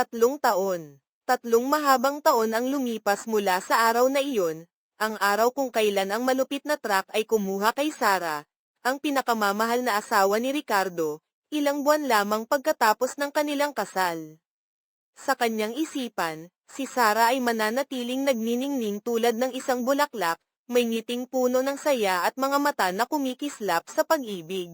3 taon. 3 mahabang taon ang lumipas mula sa araw na iyon, ang araw kung kailan ang malupit na truck ay kumuha kay Sarah, ang pinakamamahal na asawa ni Ricardo, ilang buwan lamang pagkatapos ng kanilang kasal. Sa kanyang isipan, si Sarah ay mananatiling nagniningning tulad ng isang bulaklak, may ngiting puno ng saya at mga mata na kumikislap sa pag-ibig.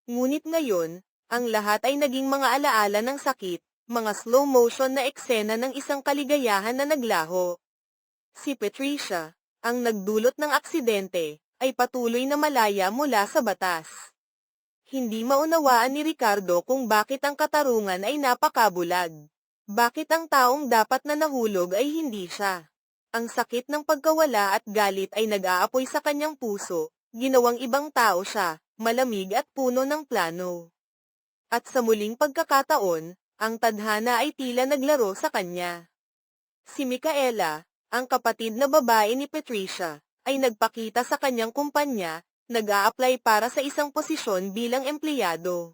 Ngunit ngayon, ang lahat ay naging mga alaala ng sakit, mga slow motion na eksena ng isang kaligayahan na naglaho. Si Patricia, ang nagdulot ng aksidente, ay patuloy na malaya mula sa batas. Hindi maunawaan ni Ricardo kung bakit ang katarungan ay napakabulag. Bakit ang taong dapat na nahulog ay hindi siya? Ang sakit ng pagkawala at galit ay nag-aapoy sa kanyang puso, ginawang ibang tao siya, malamig at puno ng plano. At sa muling pagkakataon, ang tadhana ay tila naglaro sa kanya. Si Micaela, ang kapatid na babae ni Patricia, ay nagpakita sa kanyang kumpanya, nag-a-apply para sa isang posisyon bilang empleyado.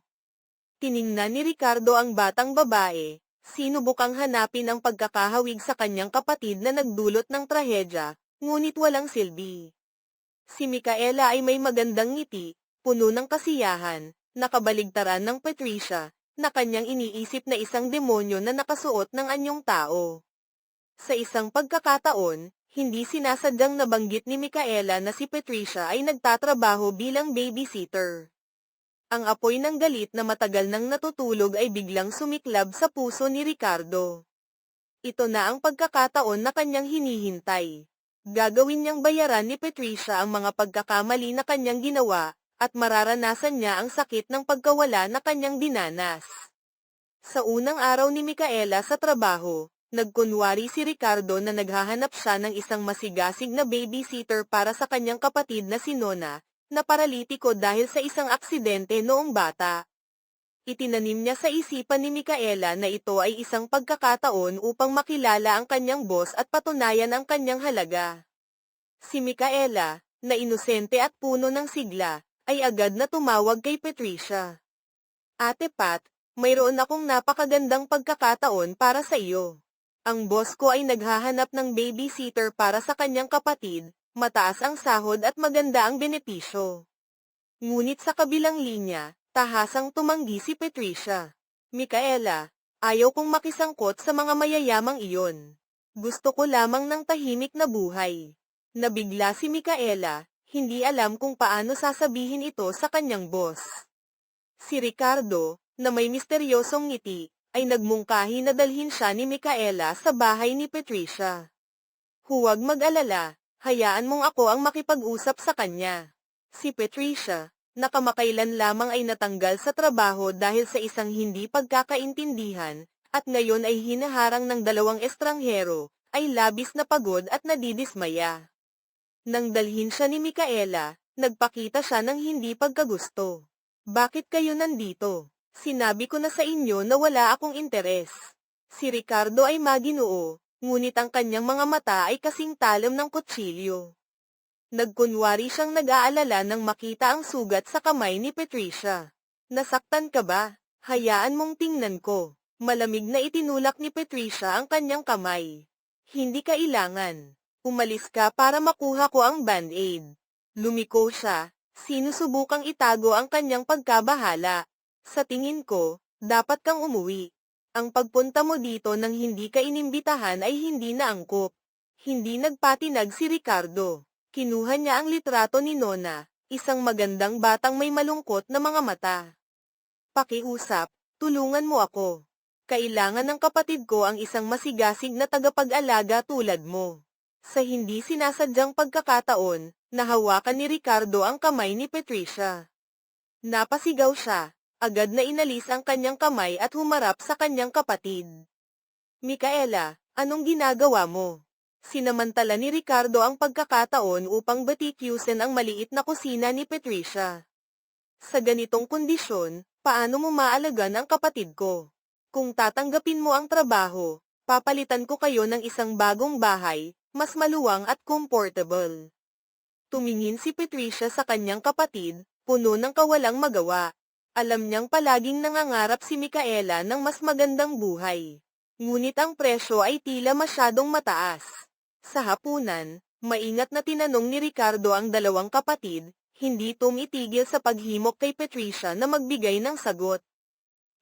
Tiningnan ni Ricardo ang batang babae, sinubukang hanapin ang pagkakahawig sa kanyang kapatid na nagdulot ng trahedya, ngunit walang silbi. Si Micaela ay may magandang ngiti, puno ng kasiyahan, nakabaligtaran ng Patricia, na kanyang iniisip na isang demonyo na nakasuot ng anyong tao. Sa isang pagkakataon, hindi sinasadyang nabanggit ni Micaela na si Patricia ay nagtatrabaho bilang babysitter. Ang apoy ng galit na matagal nang natutulog ay biglang sumiklab sa puso ni Ricardo. Ito na ang pagkakataon na kanyang hinihintay. Gagawin niyang bayaran ni Patricia ang mga pagkakamali na kanyang ginawa, at mararanasan niya ang sakit ng pagkawala na kanyang dinanas. Sa unang araw ni Micaela sa trabaho, nagkunwari si Ricardo na naghahanap siya ng isang masigasig na babysitter para sa kanyang kapatid na si Nona, na paralitiko dahil sa isang aksidente noong bata. Itinanim niya sa isipan ni Micaela na ito ay isang pagkakataon upang makilala ang kanyang boss at patunayan ang kanyang halaga. Si Micaela, na inosente at puno ng sigla, ay agad na tumawag kay Patricia. Ate Pat, mayroon akong napakagandang pagkakataon para sa iyo. Ang boss ko ay naghahanap ng babysitter para sa kanyang kapatid, mataas ang sahod at maganda ang benepisyo. Ngunit sa kabilang linya, tahasang tumanggi si Patricia. Micaela, ayaw kong makisangkot sa mga mayayamang iyon. Gusto ko lamang ng tahimik na buhay. Nabigla si Micaela, hindi alam kung paano sasabihin ito sa kanyang boss. Si Ricardo, na may misteryosong ngiti, ay nagmungkahi na dalhin siya ni Micaela sa bahay ni Patricia. Huwag mag-alala, hayaan mong ako ang makipag-usap sa kanya. Si Patricia, na kamakailan lamang ay natanggal sa trabaho dahil sa isang hindi pagkakaintindihan, at ngayon ay hinaharang ng 2 estranghero, ay labis na pagod at nadidismaya. Nang dalhin siya ni Micaela, nagpakita siya ng hindi pagkagusto. Bakit kayo nandito? Sinabi ko na sa inyo na wala akong interes. Si Ricardo ay maginoo, ngunit ang kanyang mga mata ay kasing talam ng kutsilyo. Nagkunwari siyang nag-aalala nang makita ang sugat sa kamay ni Patricia. Nasaktan ka ba? Hayaan mong tingnan ko. Malamig na itinulak ni Patricia ang kanyang kamay. Hindi kailangan. Umalis ka para makuha ko ang band-aid. Lumiko siya, sinusubukang itago ang kanyang pagkabahala. Sa tingin ko, dapat kang umuwi. Ang pagpunta mo dito nang hindi ka inimbitahan ay hindi naangkop. Hindi nagpatinag si Ricardo. Kinuha niya ang litrato ni Nona, isang magandang batang may malungkot na mga mata. Pakiusap, tulungan mo ako. Kailangan ng kapatid ko ang isang masigasig na tagapag-alaga tulad mo. Sa hindi sinasadyang pagkakataon, nahawakan ni Ricardo ang kamay ni Patricia. Napasigaw siya. Agad na inalis ang kanyang kamay at humarap sa kanyang kapatid. Micaela, anong ginagawa mo? Sinamantala ni Ricardo ang pagkakataon upang batikyusin ang maliit na kusina ni Patricia. Sa ganitong kondisyon, paano mo maalagan ang kapatid ko? Kung tatanggapin mo ang trabaho, papalitan ko kayo ng isang bagong bahay, mas maluwang at comfortable. Tumingin si Patricia sa kanyang kapatid, puno ng kawalang magawa. Alam niyang palaging nangangarap si Micaela ng mas magandang buhay. Ngunit ang presyo ay tila masyadong mataas. Sa hapunan, maingat na tinanong ni Ricardo ang dalawang kapatid, hindi tumitigil sa paghimok kay Patricia na magbigay ng sagot.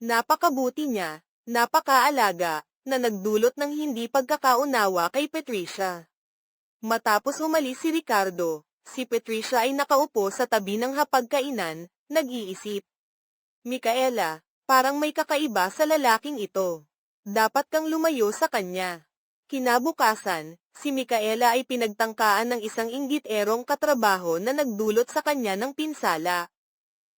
Napakabuti niya, napakaalaga, na nagdulot ng hindi pagkakaunawa kay Patricia. Matapos umalis si Ricardo, si Patricia ay nakaupo sa tabi ng hapagkainan, nag-iisip. Micaela, parang may kakaiba sa lalaking ito. Dapat kang lumayo sa kanya. Kinabukasan, si Micaela ay pinagtangkaan ng isang inggit-erong katrabaho na nagdulot sa kanya ng pinsala.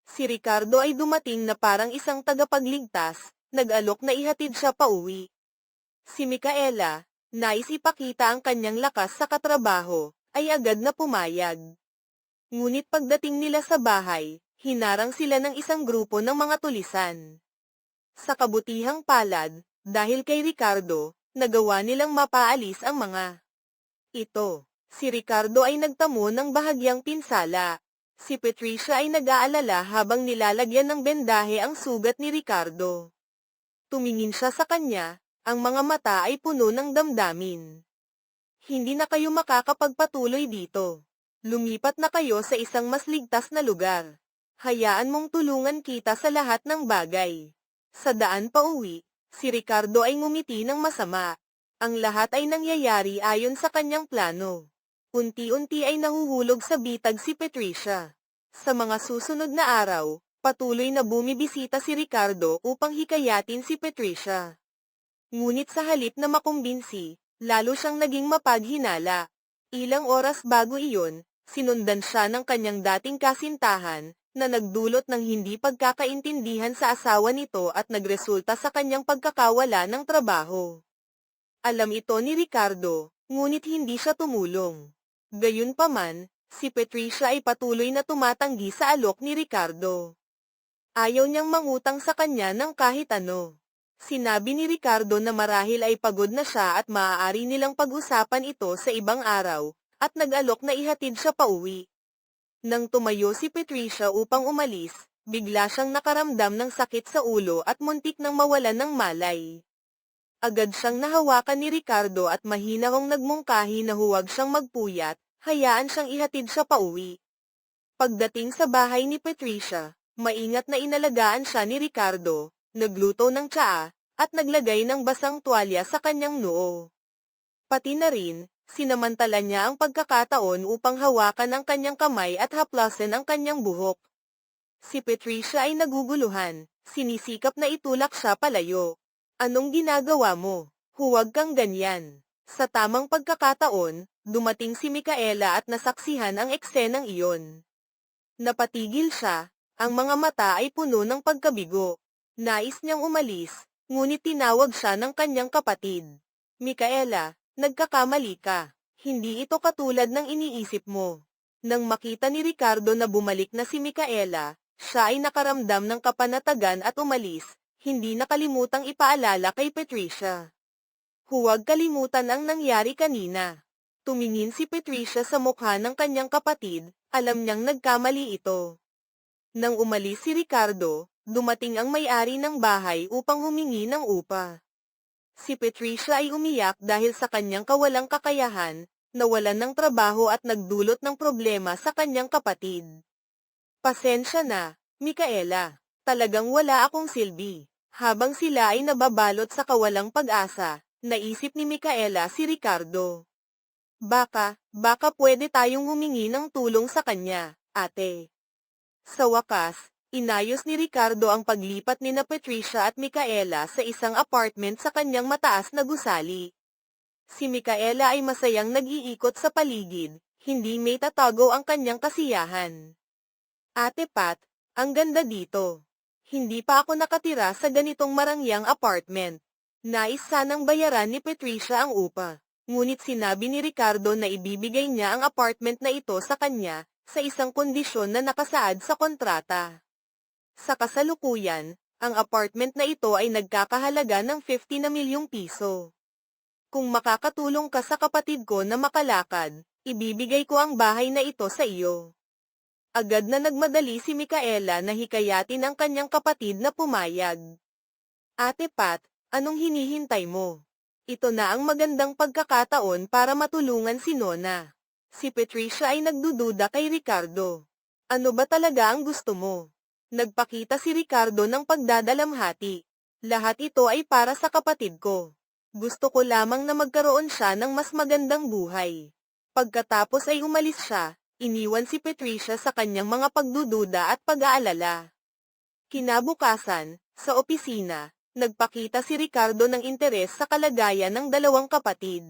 Si Ricardo ay dumating na parang isang tagapagligtas, nag-alok na ihatid siya pauwi. Si Micaela, nais ipakita ang kanyang lakas sa katrabaho, ay agad na pumayag. Ngunit pagdating nila sa bahay, hinarang sila ng isang grupo ng mga tulisan. Sa kabutihang palad, dahil kay Ricardo, nagawa nilang mapaalis ang mga ito. Si Ricardo ay nagtamo ng bahagyang pinsala. Si Patricia ay nag-aalala habang nilalagyan ng bendahe ang sugat ni Ricardo. Tumingin siya sa kanya, ang mga mata ay puno ng damdamin. Hindi na kayo makakapagpatuloy dito. Lumipat na kayo sa isang mas ligtas na lugar. Hayaan mong tulungan kita sa lahat ng bagay. Sa daan pa uwi, si Ricardo ay ngumiti ng masama. Ang lahat ay nangyayari ayon sa kanyang plano. Unti-unti ay nahuhulog sa bitag si Patricia. Sa mga susunod na araw, patuloy na bumibisita si Ricardo upang hikayatin si Patricia. Ngunit sa halip na makumbinsi, lalo siyang naging mapaghinala. Ilang oras bago iyon, sinundan siya ng kanyang dating kasintahan, na nagdulot ng hindi pagkakaintindihan sa asawa nito at nagresulta sa kanyang pagkakawala ng trabaho. Alam ito ni Ricardo, ngunit hindi siya tumulong. Gayunpaman, si Patricia ay patuloy na tumatanggi sa alok ni Ricardo. Ayaw niyang mangutang sa kanya ng kahit ano. Sinabi ni Ricardo na marahil ay pagod na siya at maaari nilang pag-usapan ito sa ibang araw, at nag-alok na ihatid siya pauwi. Nang tumayo si Patricia upang umalis, bigla siyang nakaramdam ng sakit sa ulo at muntik nang mawalan ng malay. Agad siyang nahawakan ni Ricardo at mahinahong nagmungkahi na huwag siyang magpuyat, hayaan siyang ihatid siya pauwi. Pagdating sa bahay ni Patricia, maingat na inalagaan siya ni Ricardo, nagluto ng tsaa, at naglagay ng basang tuwalya sa kanyang noo. Pati na rin, sinamantala niya ang pagkakataon upang hawakan ang kanyang kamay at haplasin ang kanyang buhok. Si Patricia ay naguguluhan, sinisikap na itulak siya palayo. Anong ginagawa mo? Huwag kang ganyan. Sa tamang pagkakataon, dumating si Micaela at nasaksihan ang eksenang iyon. Napatigil siya, ang mga mata ay puno ng pagkabigo. Nais niyang umalis, ngunit tinawag siya ng kanyang kapatid. Micaela, nagkakamali ka. Hindi ito katulad ng iniisip mo. Nang makita ni Ricardo na bumalik na si Micaela, siya ay nakaramdam ng kapanatagan at umalis, hindi nakalimutang ipaalala kay Patricia. Huwag kalimutan ang nangyari kanina. Tumingin si Patricia sa mukha ng kanyang kapatid, alam niyang nagkamali ito. Nang umalis si Ricardo, dumating ang may-ari ng bahay upang humingi ng upa. Si Patricia ay umiyak dahil sa kanyang kawalang kakayahan, nawalan ng trabaho at nagdulot ng problema sa kanyang kapatid. Pasensya na, Micaela. Talagang wala akong silbi. Habang sila ay nababalot sa kawalang pag-asa, naisip ni Micaela si Ricardo. Baka pwede tayong humingi ng tulong sa kanya, ate. Sa wakas, inayos ni Ricardo ang paglipat nina Patricia at Micaela sa isang apartment sa kanyang mataas na gusali. Si Micaela ay masayang nag-iikot sa paligid, hindi may tatago ang kanyang kasiyahan. Ate Pat, ang ganda dito. Hindi pa ako nakatira sa ganitong marangyang apartment. Nais sanang bayaran ni Patricia ang upa. Ngunit sinabi ni Ricardo na ibibigay niya ang apartment na ito sa kanya, sa isang kondisyon na nakasaad sa kontrata. Sa kasalukuyan, ang apartment na ito ay nagkakahalaga ng 50 na milyong piso. Kung makakatulong ka sa kapatid ko na makalakad, ibibigay ko ang bahay na ito sa iyo. Agad na nagmadali si Micaela na hikayatin ang kanyang kapatid na pumayag. Ate Pat, Anong hinihintay mo? Ito na ang magandang pagkakataon para matulungan si Nona. Si Patricia ay nagdududa kay Ricardo. Ano ba talaga ang gusto mo? Nagpakita si Ricardo ng pagdadalamhati. Lahat ito ay para sa kapatid ko. Gusto ko lamang na magkaroon siya ng mas magandang buhay. Pagkatapos ay umalis siya, iniwan si Patricia sa kanyang mga pagdududa at pag-aalala. Kinabukasan, sa opisina, nagpakita si Ricardo ng interes sa kalagayan ng dalawang kapatid.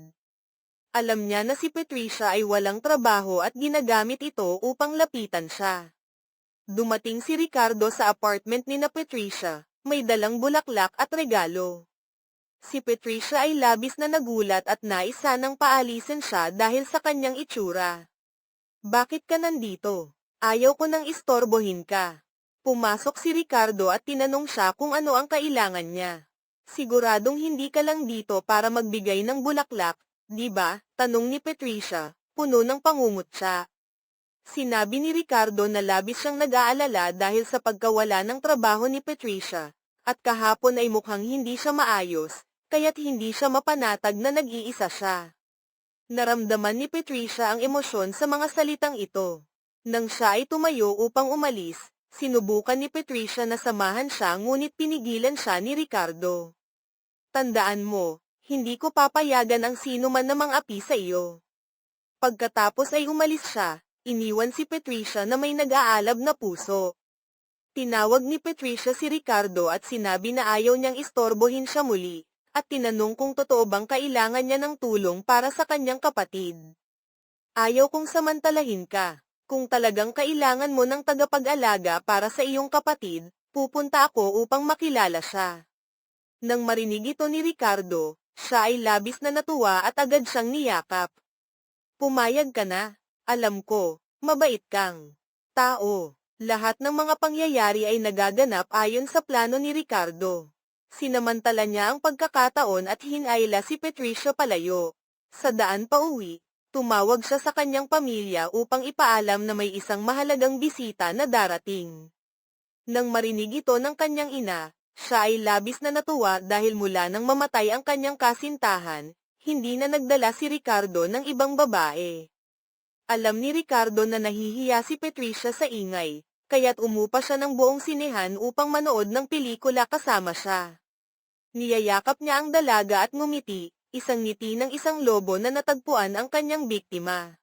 Alam niya na si Patricia ay walang trabaho at ginagamit ito upang lapitan siya. Dumating si Ricardo sa apartment ni na Patricia, may dalang bulaklak at regalo. Si Patricia ay labis na nagulat at nais sanang paalisin siya dahil sa kanyang itsura. Bakit ka nandito? Ayaw ko nang istorbohin ka. Pumasok si Ricardo at tinanong siya kung ano ang kailangan niya. Siguradong hindi ka lang dito para magbigay ng bulaklak, di ba? Tanong ni Patricia, puno ng pangungutya. Sinabi ni Ricardo na labis siyang nag-aalala dahil sa pagkawala ng trabaho ni Patricia, at kahapon ay mukhang hindi siya maayos, kaya't hindi siya mapanatag na nag-iisa siya. Naramdaman ni Patricia ang emosyon sa mga salitang ito. Nang siya ay tumayo upang umalis, sinubukan ni Patricia na samahan siya ngunit pinigilan siya ni Ricardo. Tandaan mo, hindi ko papayagan ang sino man na mang-api sa iyo. Pagkatapos ay umalis siya, iniwan si Patricia na may nag-aalab na puso. Tinawag ni Patricia si Ricardo at sinabi na ayaw niyang istorbohin siya muli, at tinanong kung totoo bang kailangan niya ng tulong para sa kanyang kapatid. Ayaw kong samantalahin ka. Kung talagang kailangan mo ng tagapag-alaga para sa iyong kapatid, pupunta ako upang makilala siya. Nang marinig ito ni Ricardo, siya ay labis na natuwa at agad siyang niyakap. Pumayag ka na. Alam ko, mabait kang tao. Lahat ng mga pangyayari ay nagaganap ayon sa plano ni Ricardo. Sinamantala niya ang pagkakataon at hinayla si Patricia palayo. Sa daan pa uwi, tumawag siya sa kanyang pamilya upang ipaalam na may isang mahalagang bisita na darating. Nang marinig ito ng kanyang ina, siya ay labis na natuwa dahil mula nang mamatay ang kanyang kasintahan, hindi na nagdala si Ricardo ng ibang babae. Alam ni Ricardo na nahihiya si Patricia sa ingay, kaya't umupa siya ng buong sinehan upang manood ng pelikula kasama siya. Niyayakap niya ang dalaga at ngumiti, isang ngiti ng isang lobo na natagpuan ang kanyang biktima.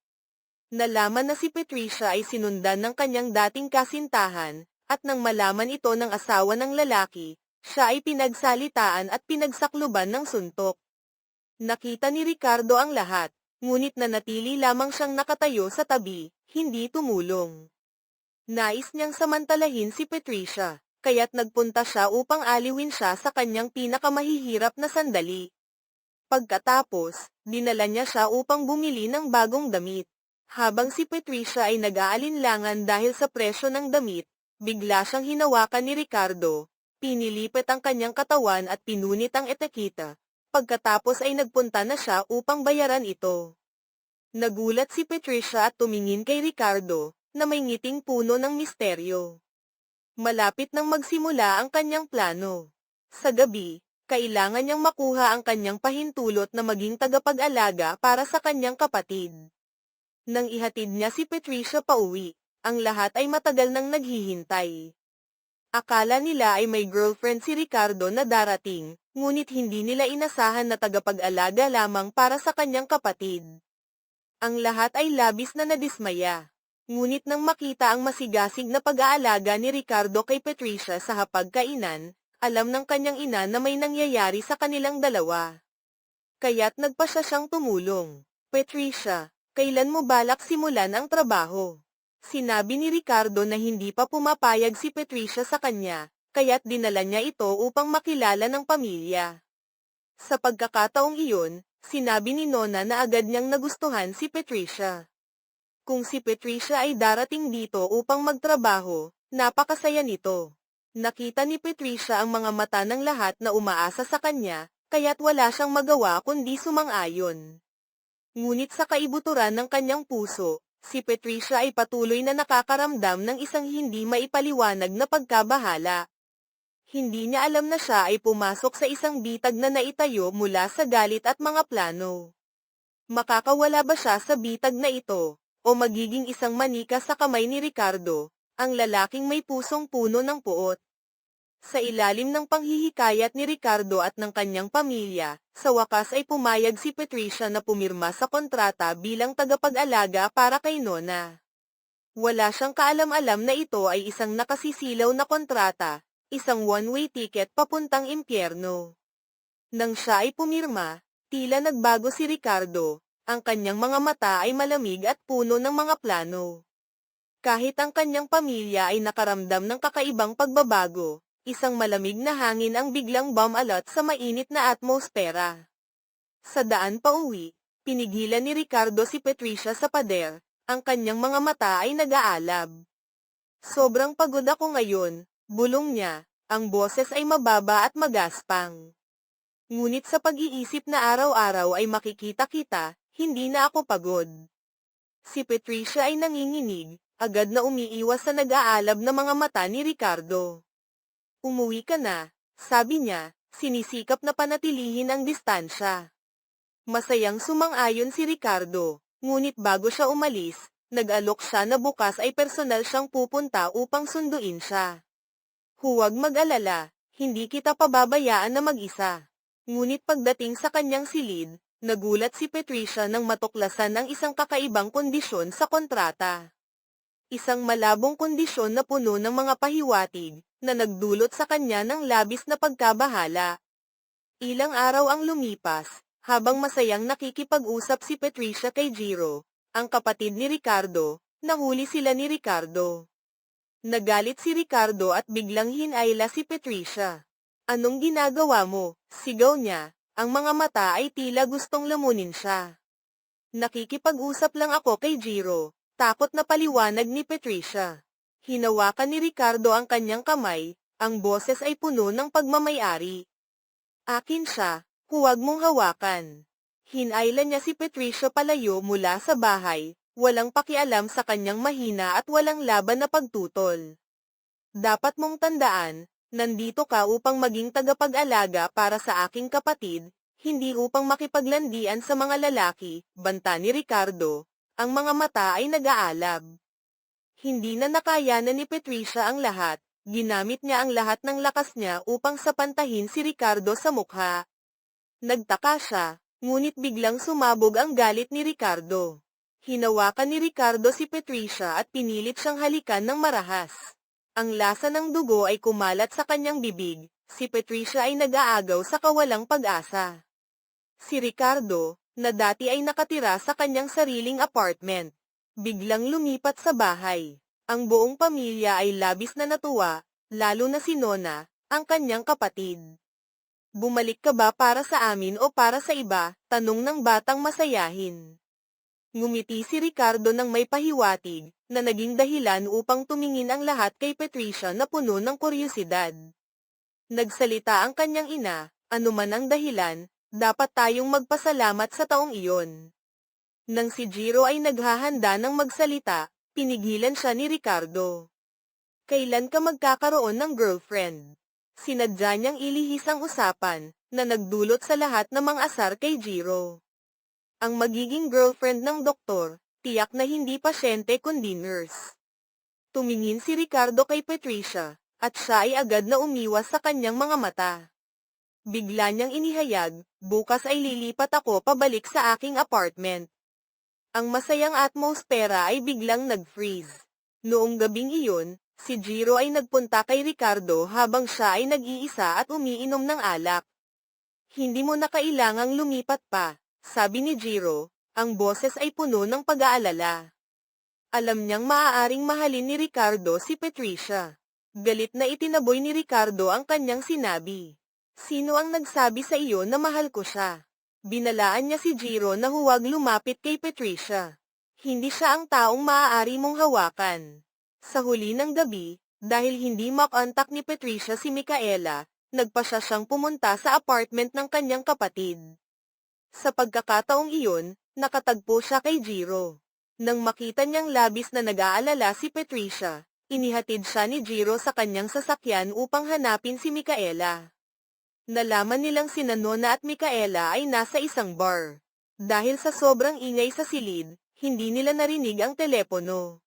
Nalaman na si Patricia ay sinundan ng kanyang dating kasintahan, at nang malaman ito ng asawa ng lalaki, siya ay pinagsalitaan at pinagsakluban ng suntok. Nakita ni Ricardo ang lahat, ngunit nanatili lamang siyang nakatayo sa tabi, hindi tumulong. Nais niyang samantalahin si Patricia, kaya't nagpunta siya upang aliwin siya sa kanyang pinakamahihirap na sandali. Pagkatapos, dinala niya siya upang bumili ng bagong damit. Habang si Patricia ay nag-aalinlangan dahil sa presyo ng damit, bigla siyang hinawakan ni Ricardo, pinilipit ang kanyang katawan at pinunit ang etiketa. Pagkatapos ay nagpunta na siya upang bayaran ito. Nagulat si Patricia at tumingin kay Ricardo, na may ngiting puno ng misteryo. Malapit nang magsimula ang kanyang plano. Sa gabi, kailangan niyang makuha ang kanyang pahintulot na maging tagapag-alaga para sa kanyang kapatid. Nang ihatid niya si Patricia pauwi, ang lahat ay matagal nang naghihintay. Akala nila ay may girlfriend si Ricardo na darating, ngunit hindi nila inasahan na tagapag-alaga lamang para sa kanyang kapatid. Ang lahat ay labis na nadismaya. Ngunit nang makita ang masigasig na pag-aalaga ni Ricardo kay Patricia sa hapagkainan, alam ng kanyang ina na may nangyayari sa kanilang dalawa. Kaya't nagpasya siyang tumulong. Patricia, kailan mo balak simulan ang trabaho? Sinabi ni Ricardo na hindi pa pumapayag si Patricia sa kanya, kaya't dinala niya ito upang makilala ng pamilya. Sa pagkakataong iyon, sinabi ni Nona na agad niyang nagustuhan si Patricia. Kung si Patricia ay darating dito upang magtrabaho, napakasaya nito. Nakita ni Patricia ang mga mata ng lahat na umaasa sa kanya, kaya't wala siyang magawa kundi sumang-ayon. Ngunit sa kaibuturan ng kanyang puso, si Patricia ay patuloy na nakakaramdam ng isang hindi maipaliwanag na pagkabahala. Hindi niya alam na siya ay pumasok sa isang bitag na naitayo mula sa galit at mga plano. Makakawala ba siya sa bitag na ito, o magiging isang manika sa kamay ni Ricardo, ang lalaking may pusong puno ng puot? Sa ilalim ng panghihikayat ni Ricardo at ng kanyang pamilya, sa wakas ay pumayag si Patricia na pumirma sa kontrata bilang tagapag-alaga para kay Nona. Wala siyang kaalam-alam na ito ay isang nakasisilaw na kontrata, isang one-way ticket papuntang impyerno. Nang siya ay pumirma, tila nagbago si Ricardo, ang kanyang mga mata ay malamig at puno ng mga plano. Kahit ang kanyang pamilya ay nakaramdam ng kakaibang pagbabago, isang malamig na hangin ang biglang bumalot sa mainit na atmosfera. Sa daan pa uwi, pinigilan ni Ricardo si Patricia sa pader, ang kanyang mga mata ay nag-aalab. Sobrang pagod ako ngayon, bulong niya, ang boses ay mababa at magaspang. Ngunit sa pag-iisip na araw-araw ay makikita kita, hindi na ako pagod. Si Patricia ay nanginginig, agad na umiiwas sa nag-aalab na mga mata ni Ricardo. Umuwi ka na, sabi niya, sinisikap na panatilihin ang distansya. Masayang sumang-ayon si Ricardo, ngunit bago siya umalis, nag-alok siya na bukas ay personal siyang pupunta upang sunduin siya. Huwag mag-alala, hindi kita pababayaan na mag-isa. Ngunit pagdating sa kanyang silid, nagulat si Patricia nang matuklasan ng isang kakaibang kondisyon sa kontrata. Isang malabong kondisyon na puno ng mga pahiwatig, na nagdulot sa kanya ng labis na pagkabahala. Ilang araw ang lumipas, habang masayang nakikipag-usap si Patricia kay Jiro, ang kapatid ni Ricardo, nahuli sila ni Ricardo. Nagalit si Ricardo at biglang hinayla si Patricia. Anong ginagawa mo? Sigaw niya, ang mga mata ay tila gustong lamunin siya. Nakikipag-usap lang ako kay Jiro, takot na paliwanag ni Patricia. Hinawakan ni Ricardo ang kanyang kamay, ang boses ay puno ng pagmamayari. Akin siya, huwag mong hawakan. Hinayla niya si Patricia palayo mula sa bahay, walang pakialam sa kanyang mahina at walang laban na pagtutol. Dapat mong tandaan, nandito ka upang maging tagapag-alaga para sa aking kapatid, hindi upang makipaglandian sa mga lalaki, banta ni Ricardo. Ang mga mata ay nag-aalab. Hindi na nakayanan ni Patricia ang lahat, ginamit niya ang lahat ng lakas niya upang sapantahin si Ricardo sa mukha. Nagtaka siya, ngunit biglang sumabog ang galit ni Ricardo. Hinawakan ni Ricardo si Patricia at pinilit siyang halikan ng marahas. Ang lasa ng dugo ay kumalat sa kanyang bibig, si Patricia ay nag-aagaw sa kawalang pag-asa. Si Ricardo, na dati ay nakatira sa kanyang sariling apartment, biglang lumipat sa bahay. Ang buong pamilya ay labis na natuwa, lalo na si Nona, ang kanyang kapatid. Bumalik ka ba para sa amin o para sa iba? Tanong ng batang masayahin. Ngumiti si Ricardo ng may pahiwatig, na naging dahilan upang tumingin ang lahat kay Patricia na puno ng kuryosidad. Nagsalita ang kanyang ina, anuman ang dahilan, dapat tayong magpasalamat sa taong iyon. Nang si Jiro ay naghahanda ng magsalita, pinigilan siya ni Ricardo. Kailan ka magkakaroon ng girlfriend? Sinadya niyang ilihis ang usapan, na nagdulot sa lahat ng mga asar kay Jiro. Ang magiging girlfriend ng doktor, tiyak na hindi pasyente kundi nurse. Tumingin si Ricardo kay Patricia, at siya ay agad na umiwas sa kanyang mga mata. Bigla niyang inihayag, bukas ay lilipat ako pabalik sa aking apartment. Ang masayang atmosfera ay biglang nag-freeze. Noong gabing iyon, si Jiro ay nagpunta kay Ricardo habang siya ay nag-iisa at umiinom ng alak. Hindi mo na kailangang lumipat pa, sabi ni Jiro, ang boses ay puno ng pag-aalala. Alam niyang maaaring mahalin ni Ricardo si Patricia. Galit na itinaboy ni Ricardo ang kanyang sinabi. Sino ang nagsabi sa iyo na mahal ko siya? Binalaan niya si Jiro na huwag lumapit kay Patricia. Hindi siya ang taong maaari mong hawakan. Sa huli ng gabi, dahil hindi makontak ni Patricia si Micaela, nagpasya siyang pumunta sa apartment ng kanyang kapatid. Sa pagkakataong iyon, nakatagpo siya kay Jiro. Nang makita niyang labis na nag-aalala si Patricia, Inihatid siya ni Jiro sa kanyang sasakyan upang hanapin si Micaela. Nalaman nilang sina Nona at Micaela ay nasa isang bar. Dahil sa sobrang ingay sa silid, hindi nila narinig ang telepono.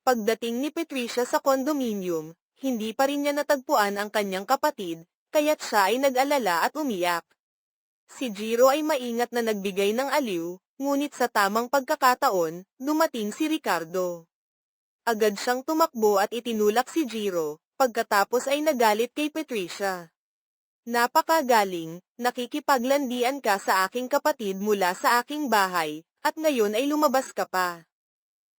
Pagdating ni Patricia sa condominium, hindi pa rin niya natagpuan ang kanyang kapatid, kaya't siya ay nag-alala at umiyak. Si Jiro ay maingat na nagbigay ng aliw, ngunit sa tamang pagkakataon, dumating si Ricardo. Agad siyang tumakbo at itinulak si Jiro, pagkatapos ay nagalit kay Patricia. Napakagaling, nakikipaglandian ka sa aking kapatid mula sa aking bahay, at ngayon ay lumabas ka pa.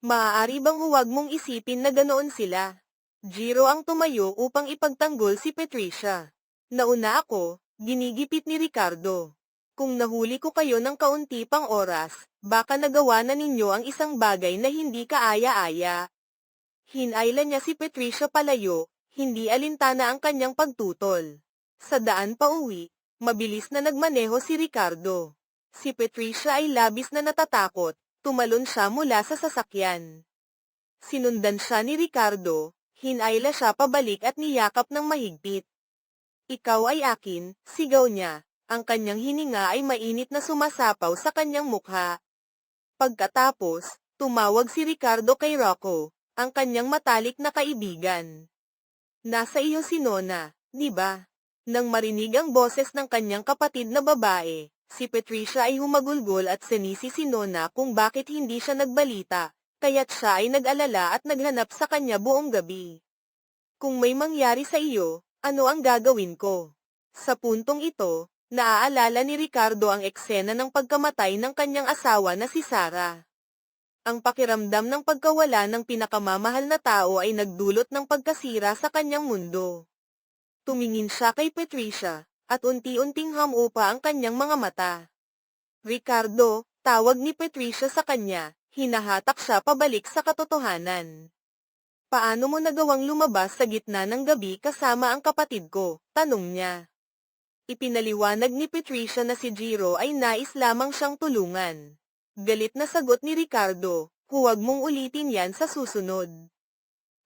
Maaari bang huwag mong isipin na ganoon sila? Jiro ang tumayo upang ipagtanggol si Patricia. Nauna ako, ginigipit ni Ricardo. Kung nahuli ko kayo ng kaunti pang oras, baka nagawa na ninyo ang isang bagay na hindi kaaya-aya. Hinayla niya si Patricia palayo, hindi alintana ang kanyang pagtutol. Sa daan pa uwi, mabilis na nagmaneho si Ricardo. Si Patricia ay labis na natatakot, tumalon siya mula sa sasakyan. Sinundan siya ni Ricardo, hinayla siya pabalik at niyakap ng mahigpit. Ikaw ay akin, sigaw niya, ang kanyang hininga ay mainit na sumasapaw sa kanyang mukha. Pagkatapos, tumawag si Ricardo kay Rocco, ang kanyang matalik na kaibigan. Nasa iyo si Nona, di ba? Nang marinig ang boses ng kanyang kapatid na babae, si Patricia ay humagulgol at sinisi si Nona kung bakit hindi siya nagbalita, kaya't siya ay nag-alala at naghanap sa kanya buong gabi. Kung may mangyari sa iyo, ano ang gagawin ko? Sa puntong ito, naaalala ni Ricardo ang eksena ng pagkamatay ng kanyang asawa na si Sarah. Ang pakiramdam ng pagkawala ng pinakamamahal na tao ay nagdulot ng pagkasira sa kanyang mundo. Tumingin siya kay Patricia, at unti-unting hamupa ang kanyang mga mata. Ricardo, tawag ni Patricia sa kanya, hinahatak siya pabalik sa katotohanan. Paano mo nagawang lumabas sa gitna ng gabi kasama ang kapatid ko? Tanong niya. Ipinaliwanag ni Patricia na si Jiro ay nais lamang siyang tulungan. Galit na sagot ni Ricardo, huwag mong ulitin yan sa susunod.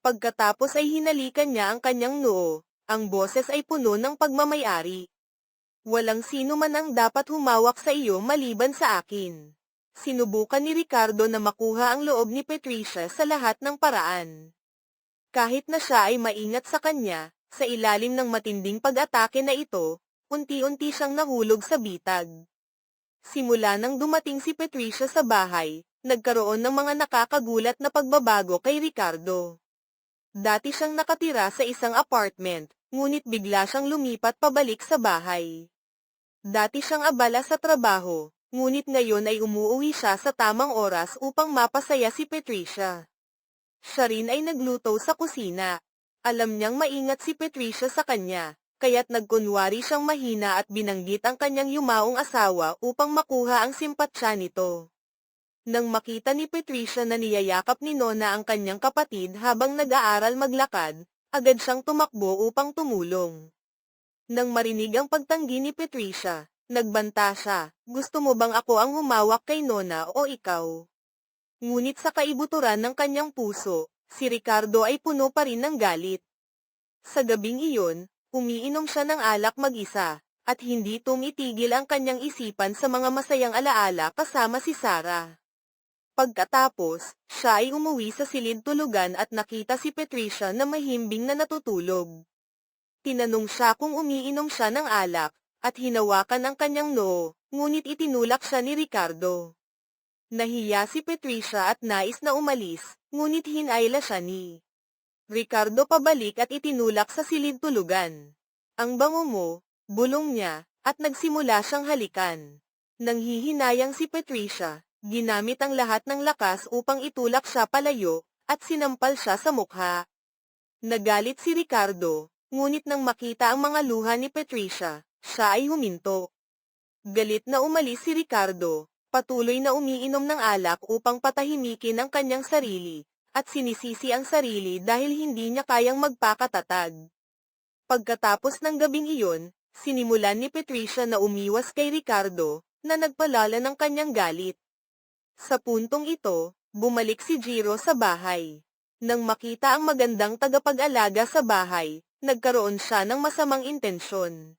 Pagkatapos ay hinalikan niya ang kanyang noo, ang boses ay puno ng pagmamayari. Walang sino man ang dapat humawak sa iyo maliban sa akin. Sinubukan ni Ricardo na makuha ang loob ni Patricia sa lahat ng paraan. Kahit na siya ay maingat sa kanya, sa ilalim ng matinding pag-atake na ito, unti-unti siyang nahulog sa bitag. Simula nang dumating si Patricia sa bahay, nagkaroon ng mga nakakagulat na pagbabago kay Ricardo. Dati siyang nakatira sa isang apartment, ngunit bigla siyang lumipat pabalik sa bahay. Dati siyang abala sa trabaho, ngunit ngayon ay umuuwi siya sa tamang oras upang mapasaya si Patricia. Siya rin ay nagluto sa kusina. Alam niyang maingat si Patricia sa kanya, kaya't nagkunwari siyang mahina at binanggit ang kanyang yumaong asawa upang makuha ang simpatsya nito. Nang makita ni Patricia na niyayakap ni Nona ang kanyang kapatid habang nag-aaral maglakad, agad siyang tumakbo upang tumulong. Nang marinig ang pagtanggi ni Patricia, nagbanta siya, gusto mo bang ako ang humawak kay Nona o ikaw? Ngunit sa kaibuturan ng kanyang puso, si Ricardo ay puno pa rin ng galit. Sa gabing iyon, umiinom siya ng alak mag-isa, at hindi tumitigil ang kanyang isipan sa mga masayang alaala kasama si Sarah. Pagkatapos, siya ay umuwi sa silid tulugan at nakita si Patricia na mahimbing na natutulog. Tinanong siya kung umiinom siya ng alak, at hinawakan ang kanyang noo, ngunit itinulak siya ni Ricardo. Nahiya si Patricia at nais na umalis, ngunit hinayla siya ni Ricardo pabalik at itinulak sa silid tulugan. Ang bango mo, bulong niya, at nagsimula siyang halikan. Nang hihinayang si Patricia, ginamit ang lahat ng lakas upang itulak siya palayo, at sinampal siya sa mukha. Nagalit si Ricardo, ngunit nang makita ang mga luha ni Patricia, siya ay huminto. Galit na umalis si Ricardo, patuloy na umiinom ng alak upang patahimikin ang kanyang sarili, at sinisisi ang sarili dahil hindi niya kayang magpakatatag. Pagkatapos ng gabing iyon, sinimulan ni Patricia na umiwas kay Ricardo, na nagpalala ng kanyang galit. Sa puntong ito, bumalik si Jiro sa bahay. Nang makita ang magandang tagapag-alaga sa bahay, nagkaroon siya ng masamang intensyon.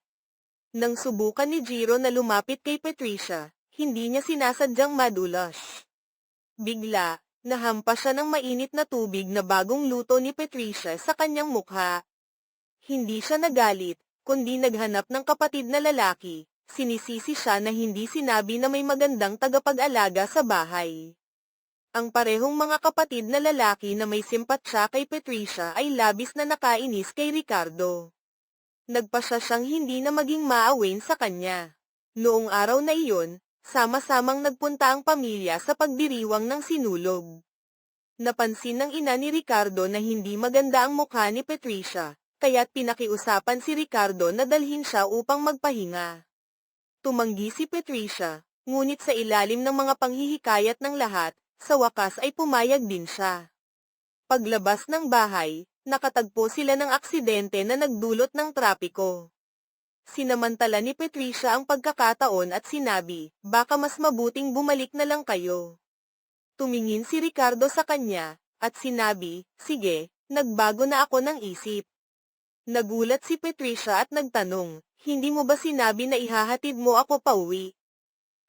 Nang subukan ni Jiro na lumapit kay Patricia, hindi niya sinasadyang madulas. Bigla, nahampas siya ng mainit na tubig na bagong luto ni Patricia sa kanyang mukha. Hindi siya nagalit, kundi naghanap ng kapatid na lalaki. Sinisisi siya na hindi sinabi na may magandang tagapag-alaga sa bahay. Ang parehong mga kapatid na lalaki na may simpatsya kay Patricia ay labis na nakainis kay Ricardo. Nagpasya siyang hindi na maging maawain sa kanya. Noong araw na iyon, sama-samang nagpunta ang pamilya sa pagdiriwang ng sinulog. Napansin ng ina ni Ricardo na hindi maganda ang mukha ni Patricia, kaya't pinakiusapan si Ricardo na dalhin siya upang magpahinga. Tumanggi si Patricia, ngunit sa ilalim ng mga panghihikayat ng lahat, sa wakas ay pumayag din siya. Paglabas ng bahay, nakatagpo sila ng aksidente na nagdulot ng trapiko. Sinamantala ni Patricia ang pagkakataon at sinabi, baka mas mabuting bumalik na lang kayo. Tumingin si Ricardo sa kanya, at sinabi, sige, nagbago na ako ng isip. Nagulat si Patricia at nagtanong, hindi mo ba sinabi na ihahatid mo ako pauwi?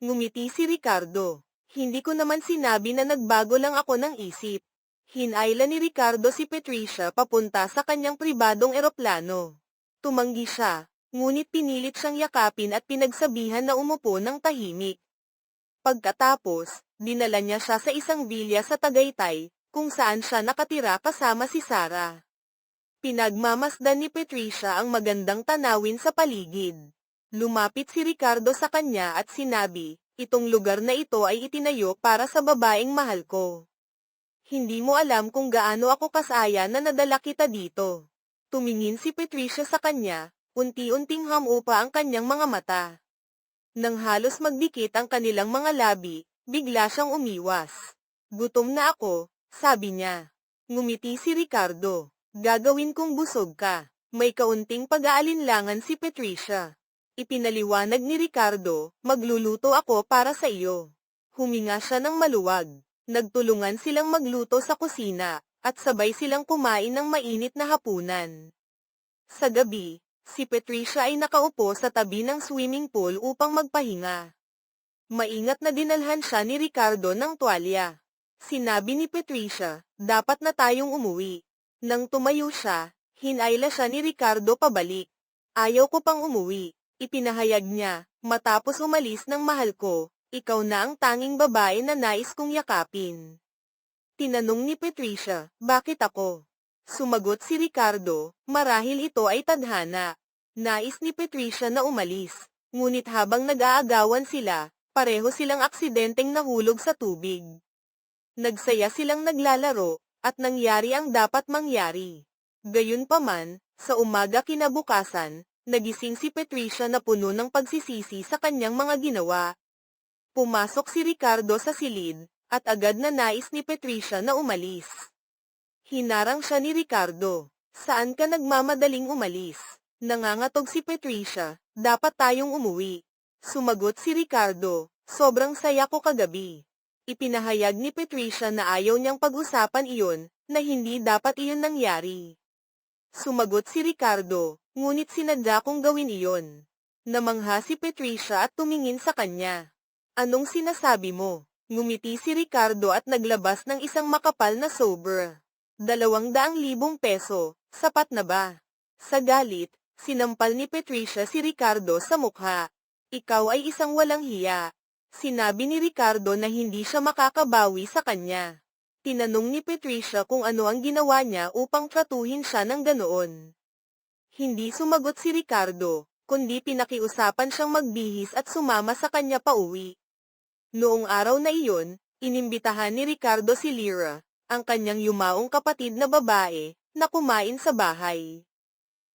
Ngumiti si Ricardo, hindi ko naman sinabi na nagbago lang ako ng isip. Hinayla ni Ricardo si Patricia papunta sa kanyang pribadong eroplano. Tumanggi siya. Ngunit pinilit siyang yakapin at pinagsabihan na umupo ng tahimik. Pagkatapos, dinala niya siya sa isang vilya sa Tagaytay, kung saan siya nakatira kasama si Sarah. Pinagmamasdan ni Patricia ang magandang tanawin sa paligid. Lumapit si Ricardo sa kanya at sinabi, itong lugar na ito ay itinayo para sa babaeng mahal ko. Hindi mo alam kung gaano ako kasaya na nadala kita dito. Tumingin si Patricia sa kanya. Unti-unting hamupa ang kanyang mga mata. Nang halos magdikit ang kanilang mga labi, bigla siyang umiwas. Gutom na ako, sabi niya. Ngumiti si Ricardo. Gagawin kong busog ka. May kaunting pag-aalinlangan si Patricia. Ipinaliwanag ni Ricardo, magluluto ako para sa iyo. Huminga siya ng maluwag. Nagtulungan silang magluto sa kusina, at sabay silang kumain ng mainit na hapunan. Sa gabi, si Patricia ay nakaupo sa tabi ng swimming pool upang magpahinga. Maingat na dinalhan siya ni Ricardo ng tuwalya. Sinabi ni Patricia, dapat na tayong umuwi. Nang tumayo siya, hinayla siya ni Ricardo pabalik. Ayaw ko pang umuwi, ipinahayag niya, matapos umalis ng mahal ko, ikaw na ang tanging babae na nais kong yakapin. Tinanong ni Patricia, bakit ako? Sumagot si Ricardo, marahil ito ay tadhana. Nais ni Patricia na umalis, ngunit habang nag-aagawan sila, pareho silang aksidenteng nahulog sa tubig. Nagsaya silang naglalaro, at nangyari ang dapat mangyari. Gayunpaman, sa umaga kinabukasan, nagising si Patricia na puno ng pagsisisi sa kanyang mga ginawa. Pumasok si Ricardo sa silid, at agad na nais ni Patricia na umalis. Hinarang siya ni Ricardo. Saan ka nagmamadaling umalis? Nangangatog si Patricia, dapat tayong umuwi. Sumagot si Ricardo, sobrang saya ko kagabi. Ipinahayag ni Patricia na ayaw niyang pag-usapan iyon, na hindi dapat iyon nangyari. Sumagot si Ricardo, ngunit sinadya kong gawin iyon. Namangha si Patricia at tumingin sa kanya. Anong sinasabi mo? Ngumiti si Ricardo at naglabas ng isang makapal na sobra. 200,000 peso, sapat na ba? Sa galit, sinampal ni Patricia si Ricardo sa mukha. Ikaw ay isang walang hiya. Sinabi ni Ricardo na hindi siya makakabawi sa kanya. Tinanong ni Patricia kung ano ang ginawa niya upang tratuhin siya ng ganoon. Hindi sumagot si Ricardo, kundi pinakiusapan siyang magbihis at sumama sa kanya pauwi. Noong araw na iyon, inimbitahan ni Ricardo si Lyra, ang kanyang yumaong kapatid na babae, na kumain sa bahay.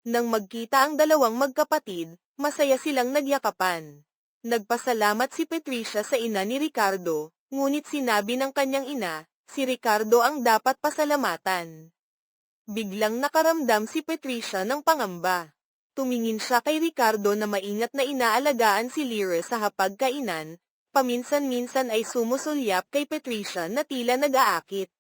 Nang magkita ang dalawang magkapatid, masaya silang nagyakapan. Nagpasalamat si Patricia sa ina ni Ricardo, ngunit sinabi ng kanyang ina, si Ricardo ang dapat pasalamatan. Biglang nakaramdam si Patricia ng pangamba. Tumingin siya kay Ricardo na maingat na inaalagaan si Lyra sa hapagkainan, paminsan-minsan ay sumusulyap kay Patricia na tila nag-aakit.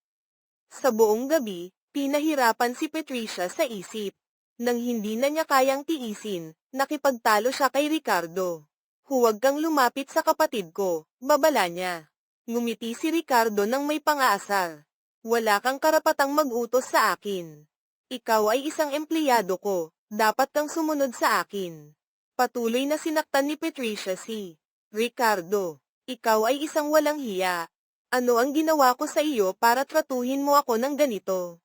Sa buong gabi, pinahirapan si Patricia sa isip. Nang hindi na niya kayang tiisin, nakipagtalo siya kay Ricardo. Huwag kang lumapit sa kapatid ko, babala niya. Ngumiti si Ricardo nang may pang-aasar. Wala kang karapatang mag-utos sa akin. Ikaw ay isang empleyado ko, dapat kang sumunod sa akin. Patuloy na sinaktan ni Patricia si Ricardo. Ikaw ay isang walang hiya. Ano ang ginawa ko sa iyo para tratuhin mo ako ng ganito?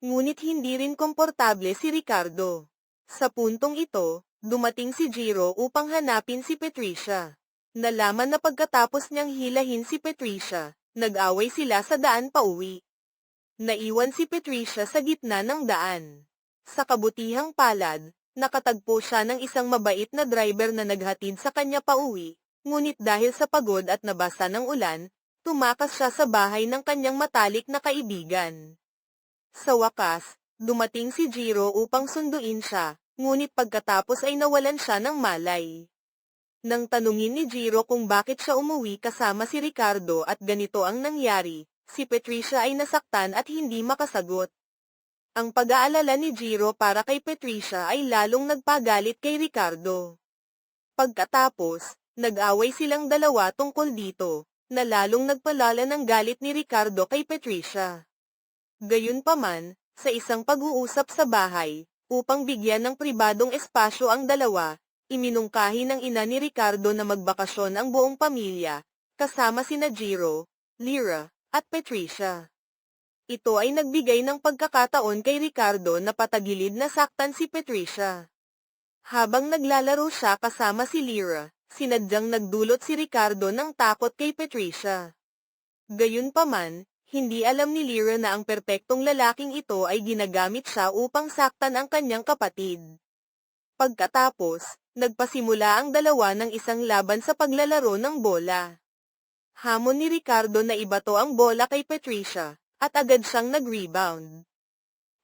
Ngunit hindi rin komportable si Ricardo. Sa puntong ito, dumating si Jiro upang hanapin si Patricia. Nalaman na pagkatapos niyang hilahin si Patricia, nag-away sila sa daan pauwi. Naiwan si Patricia sa gitna ng daan. Sa kabutihang palad, nakatagpo siya ng isang mabait na driver na naghatid sa kanya pauwi, ngunit dahil sa pagod at nabasa ng ulan, tumakas siya sa bahay ng kanyang matalik na kaibigan. Sa wakas, dumating si Jiro upang sunduin siya, ngunit pagkatapos ay nawalan siya ng malay. Nang tanungin ni Jiro kung bakit siya umuwi kasama si Ricardo at ganito ang nangyari, si Patricia ay nasaktan at hindi makasagot. Ang pag-aalala ni Jiro para kay Patricia ay lalong nagpagalit kay Ricardo. Pagkatapos, nag-away silang dalawa tungkol dito, na lalong nagpalala ng galit ni Ricardo kay Patricia. Gayunpaman, sa isang pag-uusap sa bahay, upang bigyan ng pribadong espasyo ang dalawa, iminungkahi ng ina ni Ricardo na magbakasyon ang buong pamilya, kasama sina Jiro, Lyra, at Patricia. Ito ay nagbigay ng pagkakataon kay Ricardo na patagilid na saktan si Patricia. Habang naglalaro siya kasama si Lyra, sinadyang nagdulot si Ricardo ng takot kay Patricia. Gayunpaman, hindi alam ni Lyra na ang perpektong lalaking ito ay ginagamit siya upang saktan ang kanyang kapatid. Pagkatapos, nagpasimula ang dalawa ng isang laban sa paglalaro ng bola. Hamon ni Ricardo na ibato ang bola kay Patricia, at agad siyang nag-rebound.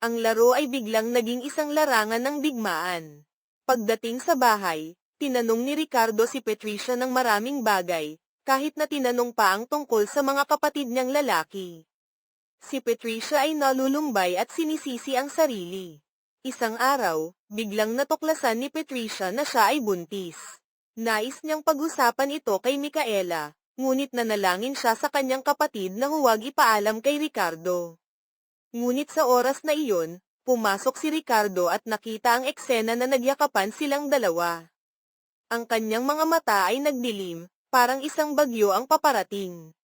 Ang laro ay biglang naging isang larangan ng digmaan. Pagdating sa bahay, tinanong ni Ricardo si Patricia ng maraming bagay, kahit na tinanong pa ang tungkol sa mga kapatid niyang lalaki. Si Patricia ay nalulumbay at sinisisi ang sarili. Isang araw, biglang natuklasan ni Patricia na siya ay buntis. Nais niyang pag-usapan ito kay Micaela, ngunit nanalangin siya sa kanyang kapatid na huwag ipaalam kay Ricardo. Ngunit sa oras na iyon, pumasok si Ricardo at nakita ang eksena na nagyakapan silang dalawa. Ang kanyang mga mata ay nagdilim, parang isang bagyo ang paparating.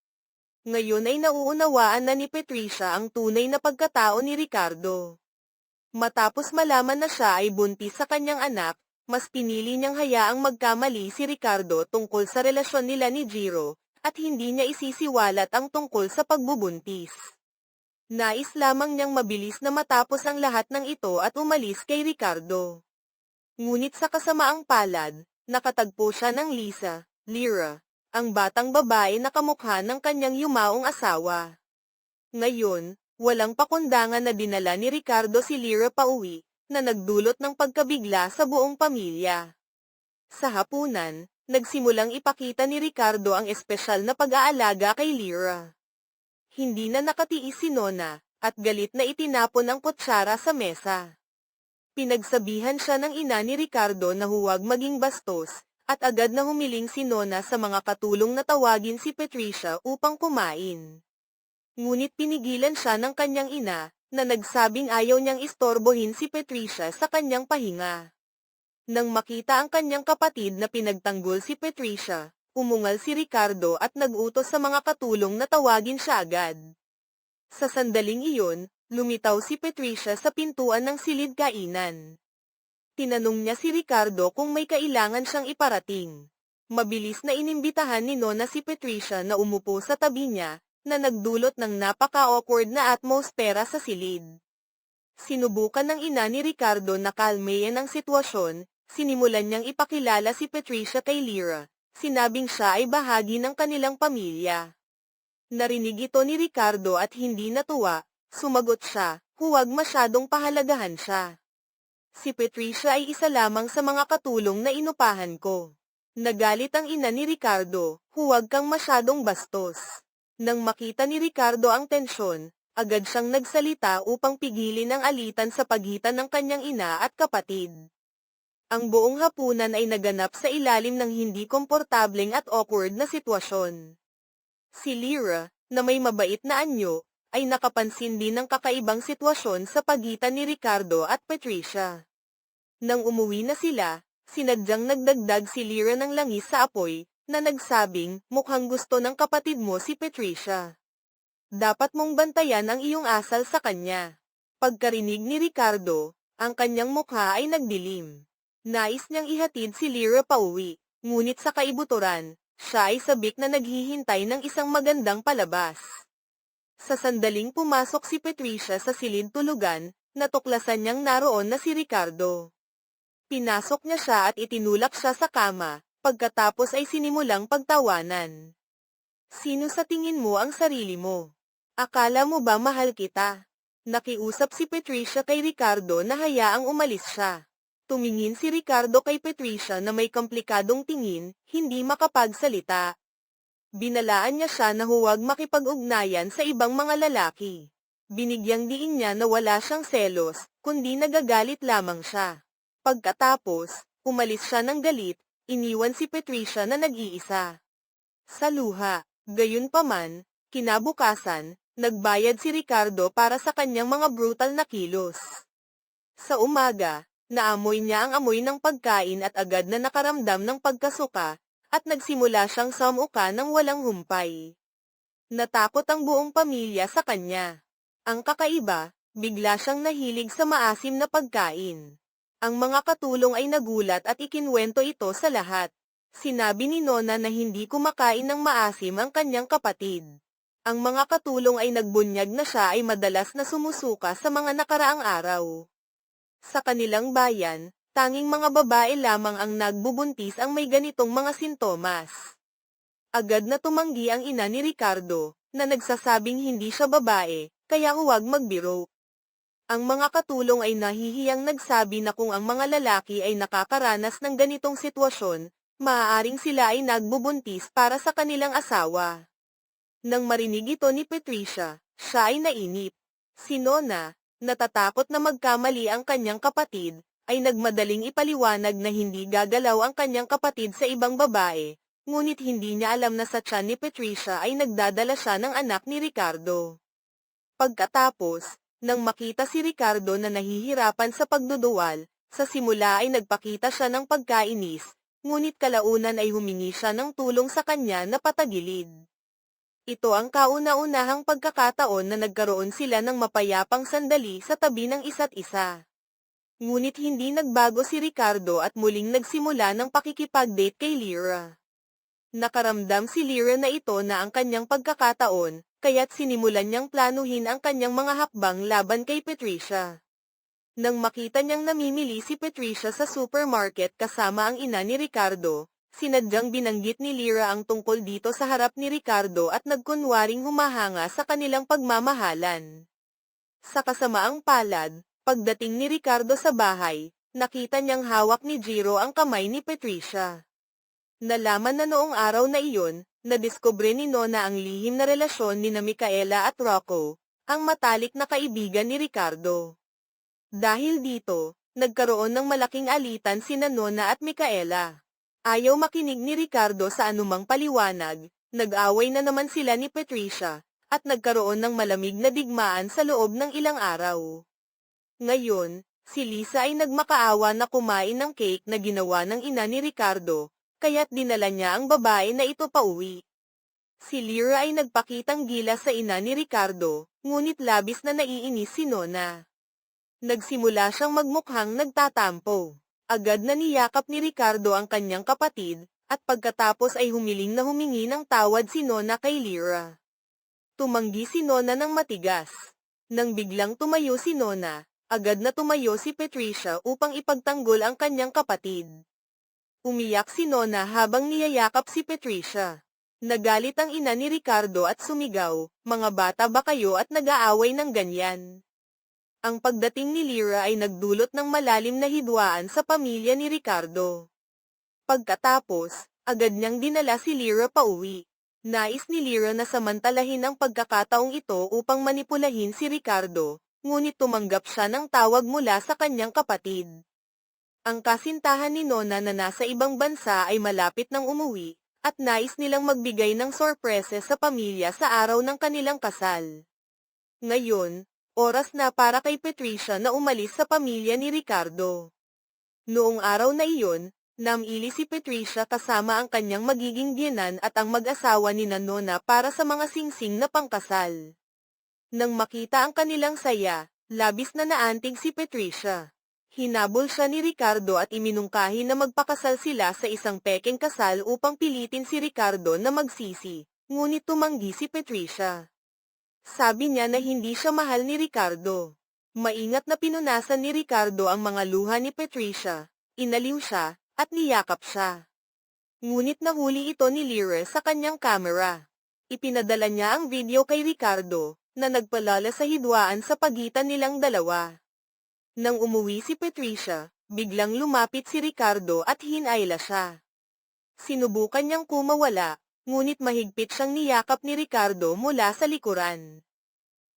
Ngayon ay nauunawaan na ni Patricia ang tunay na pagkatao ni Ricardo. Matapos malaman na siya ay buntis sa kanyang anak, mas pinili niyang hayaang magkamali si Ricardo tungkol sa relasyon nila ni Jiro, at hindi niya isisiwalat ang tungkol sa pagbubuntis. Nais lamang niyang mabilis na matapos ang lahat ng ito at umalis kay Ricardo. Ngunit sa kasamaang palad, nakatagpo siya ng Lyra, ang batang babae na kamukha ng kanyang yumaong asawa. Ngayon, walang pakundangan na dinala ni Ricardo si Lyra pauwi, na nagdulot ng pagkabigla sa buong pamilya. Sa hapunan, nagsimulang ipakita ni Ricardo ang espesyal na pag-aalaga kay Lyra. Hindi na nakatiis si Nona, at galit na itinapon ang kutsara sa mesa. Pinagsabihan siya ng ina ni Ricardo na huwag maging bastos, at agad na humiling si Nona sa mga katulong na tawagin si Patricia upang kumain. Ngunit pinigilan siya ng kanyang ina, na nagsabing ayaw niyang istorbohin si Patricia sa kanyang pahinga. Nang makita ang kanyang kapatid na pinagtanggol si Patricia, umungal si Ricardo at nag-utos sa mga katulong na tawagin siya agad. Sa sandaling iyon, lumitaw si Patricia sa pintuan ng silid kainan. Tinanong niya si Ricardo kung may kailangan siyang iparating. Mabilis na inimbitahan ni Nona si Patricia na umupo sa tabi niya, na nagdulot ng napaka-awkward na atmosfera sa silid. Sinubukan ng ina ni Ricardo na kalmayan ang sitwasyon, sinimulan niyang ipakilala si Patricia kay Lyra, sinabing siya ay bahagi ng kanilang pamilya. Narinig ito ni Ricardo at hindi natuwa, sumagot siya, huwag masyadong pahalagahan siya. Si Patricia ay isa lamang sa mga katulong na inupahan ko. Nagalit ang ina ni Ricardo, huwag kang masyadong bastos. Nang makita ni Ricardo ang tensyon, agad siyang nagsalita upang pigilin ang alitan sa pagitan ng kanyang ina at kapatid. Ang buong hapunan ay naganap sa ilalim ng hindi komportableng at awkward na sitwasyon. Si Lyra, na may mabait na anyo, ay nakapansin din ng kakaibang sitwasyon sa pagitan ni Ricardo at Patricia. Nang umuwi na sila, sinadyang nagdagdag si Lyra ng langis sa apoy, na nagsabing, mukhang gusto ng kapatid mo si Patricia. Dapat mong bantayan ang iyong asal sa kanya. Pagkarinig ni Ricardo, ang kanyang mukha ay nagdilim. Nais niyang ihatid si Lyra pauwi, ngunit sa kaibuturan, siya ay sabik na naghihintay ng isang magandang palabas. Sa sandaling pumasok si Patricia sa silid tulugan, natuklasan niyang naroon na si Ricardo. Pinasok niya siya at itinulak siya sa kama, pagkatapos ay sinimulang pagtawanan. Sino sa tingin mo ang sarili mo? Akala mo ba mahal kita? Nakiusap si Patricia kay Ricardo na hayaang umalis siya. Tumingin si Ricardo kay Patricia na may komplikadong tingin, hindi makapagsalita. Binalaan niya siya na huwag makipag-ugnayan sa ibang mga lalaki. Binigyang diin niya na wala siyang selos, kundi nagagalit lamang siya. Pagkatapos, umalis siya ng galit, iniwan si Patricia na nag-iisa. Sa luha, gayunpaman, kinabukasan, nagbayad si Ricardo para sa kanyang mga brutal na kilos. Sa umaga, naamoy niya ang amoy ng pagkain at agad na nakaramdam ng pagkasuka, at nagsimula siyang samuka ng walang humpay. Natakot ang buong pamilya sa kanya. Ang kakaiba, bigla siyang nahilig sa maasim na pagkain. Ang mga katulong ay nagulat at ikinwento ito sa lahat. Sinabi ni Nona na hindi kumakain ng maasim ang kanyang kapatid. Ang mga katulong ay nagbunyag na siya ay madalas na sumusuka sa mga nakaraang araw. Sa kanilang bayan, tanging mga babae lamang ang nagbubuntis ang may ganitong mga sintomas. Agad na tumanggi ang ina ni Ricardo, na nagsasabing hindi siya babae, kaya huwag magbiro. Ang mga katulong ay nahihiyang nagsabi na kung ang mga lalaki ay nakakaranas ng ganitong sitwasyon, maaaring sila ay nagbubuntis para sa kanilang asawa. Nang marinig ito ni Patricia, siya ay nainip. Si Nona, natatakot na magkamali ang kanyang kapatid, ay nagmadaling ipaliwanag na hindi gagalaw ang kanyang kapatid sa ibang babae, ngunit hindi niya alam na sa tiyan ni Patricia ay nagdadala siya ng anak ni Ricardo. Pagkatapos, nang makita si Ricardo na nahihirapan sa pagduduwal, sa simula ay nagpakita siya ng pagkainis, ngunit kalaunan ay humingi siya ng tulong sa kanya na patagilid. Ito ang kauna-unahang pagkakataon na nagkaroon sila ng mapayapang sandali sa tabi ng isa't isa. Ngunit hindi nagbago si Ricardo at muling nagsimula ng pakikipag-date kay Lyra. Nakaramdam si Lyra na ito na ang kanyang pagkakataon, kaya't sinimulan niyang planuhin ang kanyang mga hakbang laban kay Patricia. Nang makita niyang namimili si Patricia sa supermarket kasama ang ina ni Ricardo, sinadyang binanggit ni Lyra ang tungkol dito sa harap ni Ricardo at nagkunwaring humahanga sa kanilang pagmamahalan. Sa kasamaang palad, pagdating ni Ricardo sa bahay, nakita niyang hawak ni Jiro ang kamay ni Patricia. Nalaman na noong araw na iyon, nadiskubre ni Nona ang lihim na relasyon ni Micaela at Rocco, ang matalik na kaibigan ni Ricardo. Dahil dito, nagkaroon ng malaking alitan sina Nona at Micaela. Ayaw makinig ni Ricardo sa anumang paliwanag, nag-away na naman sila ni Patricia, at nagkaroon ng malamig na digmaan sa loob ng ilang araw. Ngayon, si Lisa ay nagmakaawa na kumain ng cake na ginawa ng ina ni Ricardo, kaya't dinala niya ang babae na ito pauwi. Si Lyra ay nagpakitang gilas sa ina ni Ricardo, ngunit labis na naiinis si Nona. Nagsimula siyang magmukhang nagtatampo. Agad na niyakap ni Ricardo ang kanyang kapatid, at pagkatapos ay humiling na humingi ng tawad si Nona kay Lyra. Tumanggi si Nona ng matigas. Nang biglang tumayo si Nona, agad na tumayo si Patricia upang ipagtanggol ang kanyang kapatid. Umiyak si Nona habang niyayakap si Patricia. Nagalit ang ina ni Ricardo at sumigaw, "Mga bata ba kayo at nag-aaway ng ganyan?" Ang pagdating ni Lyra ay nagdulot ng malalim na hidwaan sa pamilya ni Ricardo. Pagkatapos, agad niyang dinala si Lyra pauwi. Nais ni Lyra na samantalahin ang pagkakataong ito upang manipulahin si Ricardo, ngunit tumanggap siya ng tawag mula sa kanyang kapatid. Ang kasintahan ni Nona na nasa ibang bansa ay malapit nang umuwi, at nais nilang magbigay ng sorpresa sa pamilya sa araw ng kanilang kasal. Ngayon, oras na para kay Patricia na umalis sa pamilya ni Ricardo. Noong araw na iyon, namili si Patricia kasama ang kanyang magiging biyenan at ang mag-asawa ni Nona para sa mga singsing na pangkasal. Nang makita ang kanilang saya, labis na naantig si Patricia. Hinabol siya ni Ricardo at iminungkahi na magpakasal sila sa isang pekeng kasal upang pilitin si Ricardo na magsisi, ngunit tumanggi si Patricia. Sabi niya na hindi siya mahal ni Ricardo. Maingat na pinunasan ni Ricardo ang mga luha ni Patricia, inaliw siya, at niyakap siya. Ngunit nahuli ito ni Lyra sa kanyang kamera. Ipinadala niya ang video kay Ricardo, na nagpalala sa hidwaan sa pagitan nilang dalawa. Nang umuwi si Patricia, biglang lumapit si Ricardo at hinayla siya. Sinubukan niyang kumawala, ngunit mahigpit siyang niyakap ni Ricardo mula sa likuran.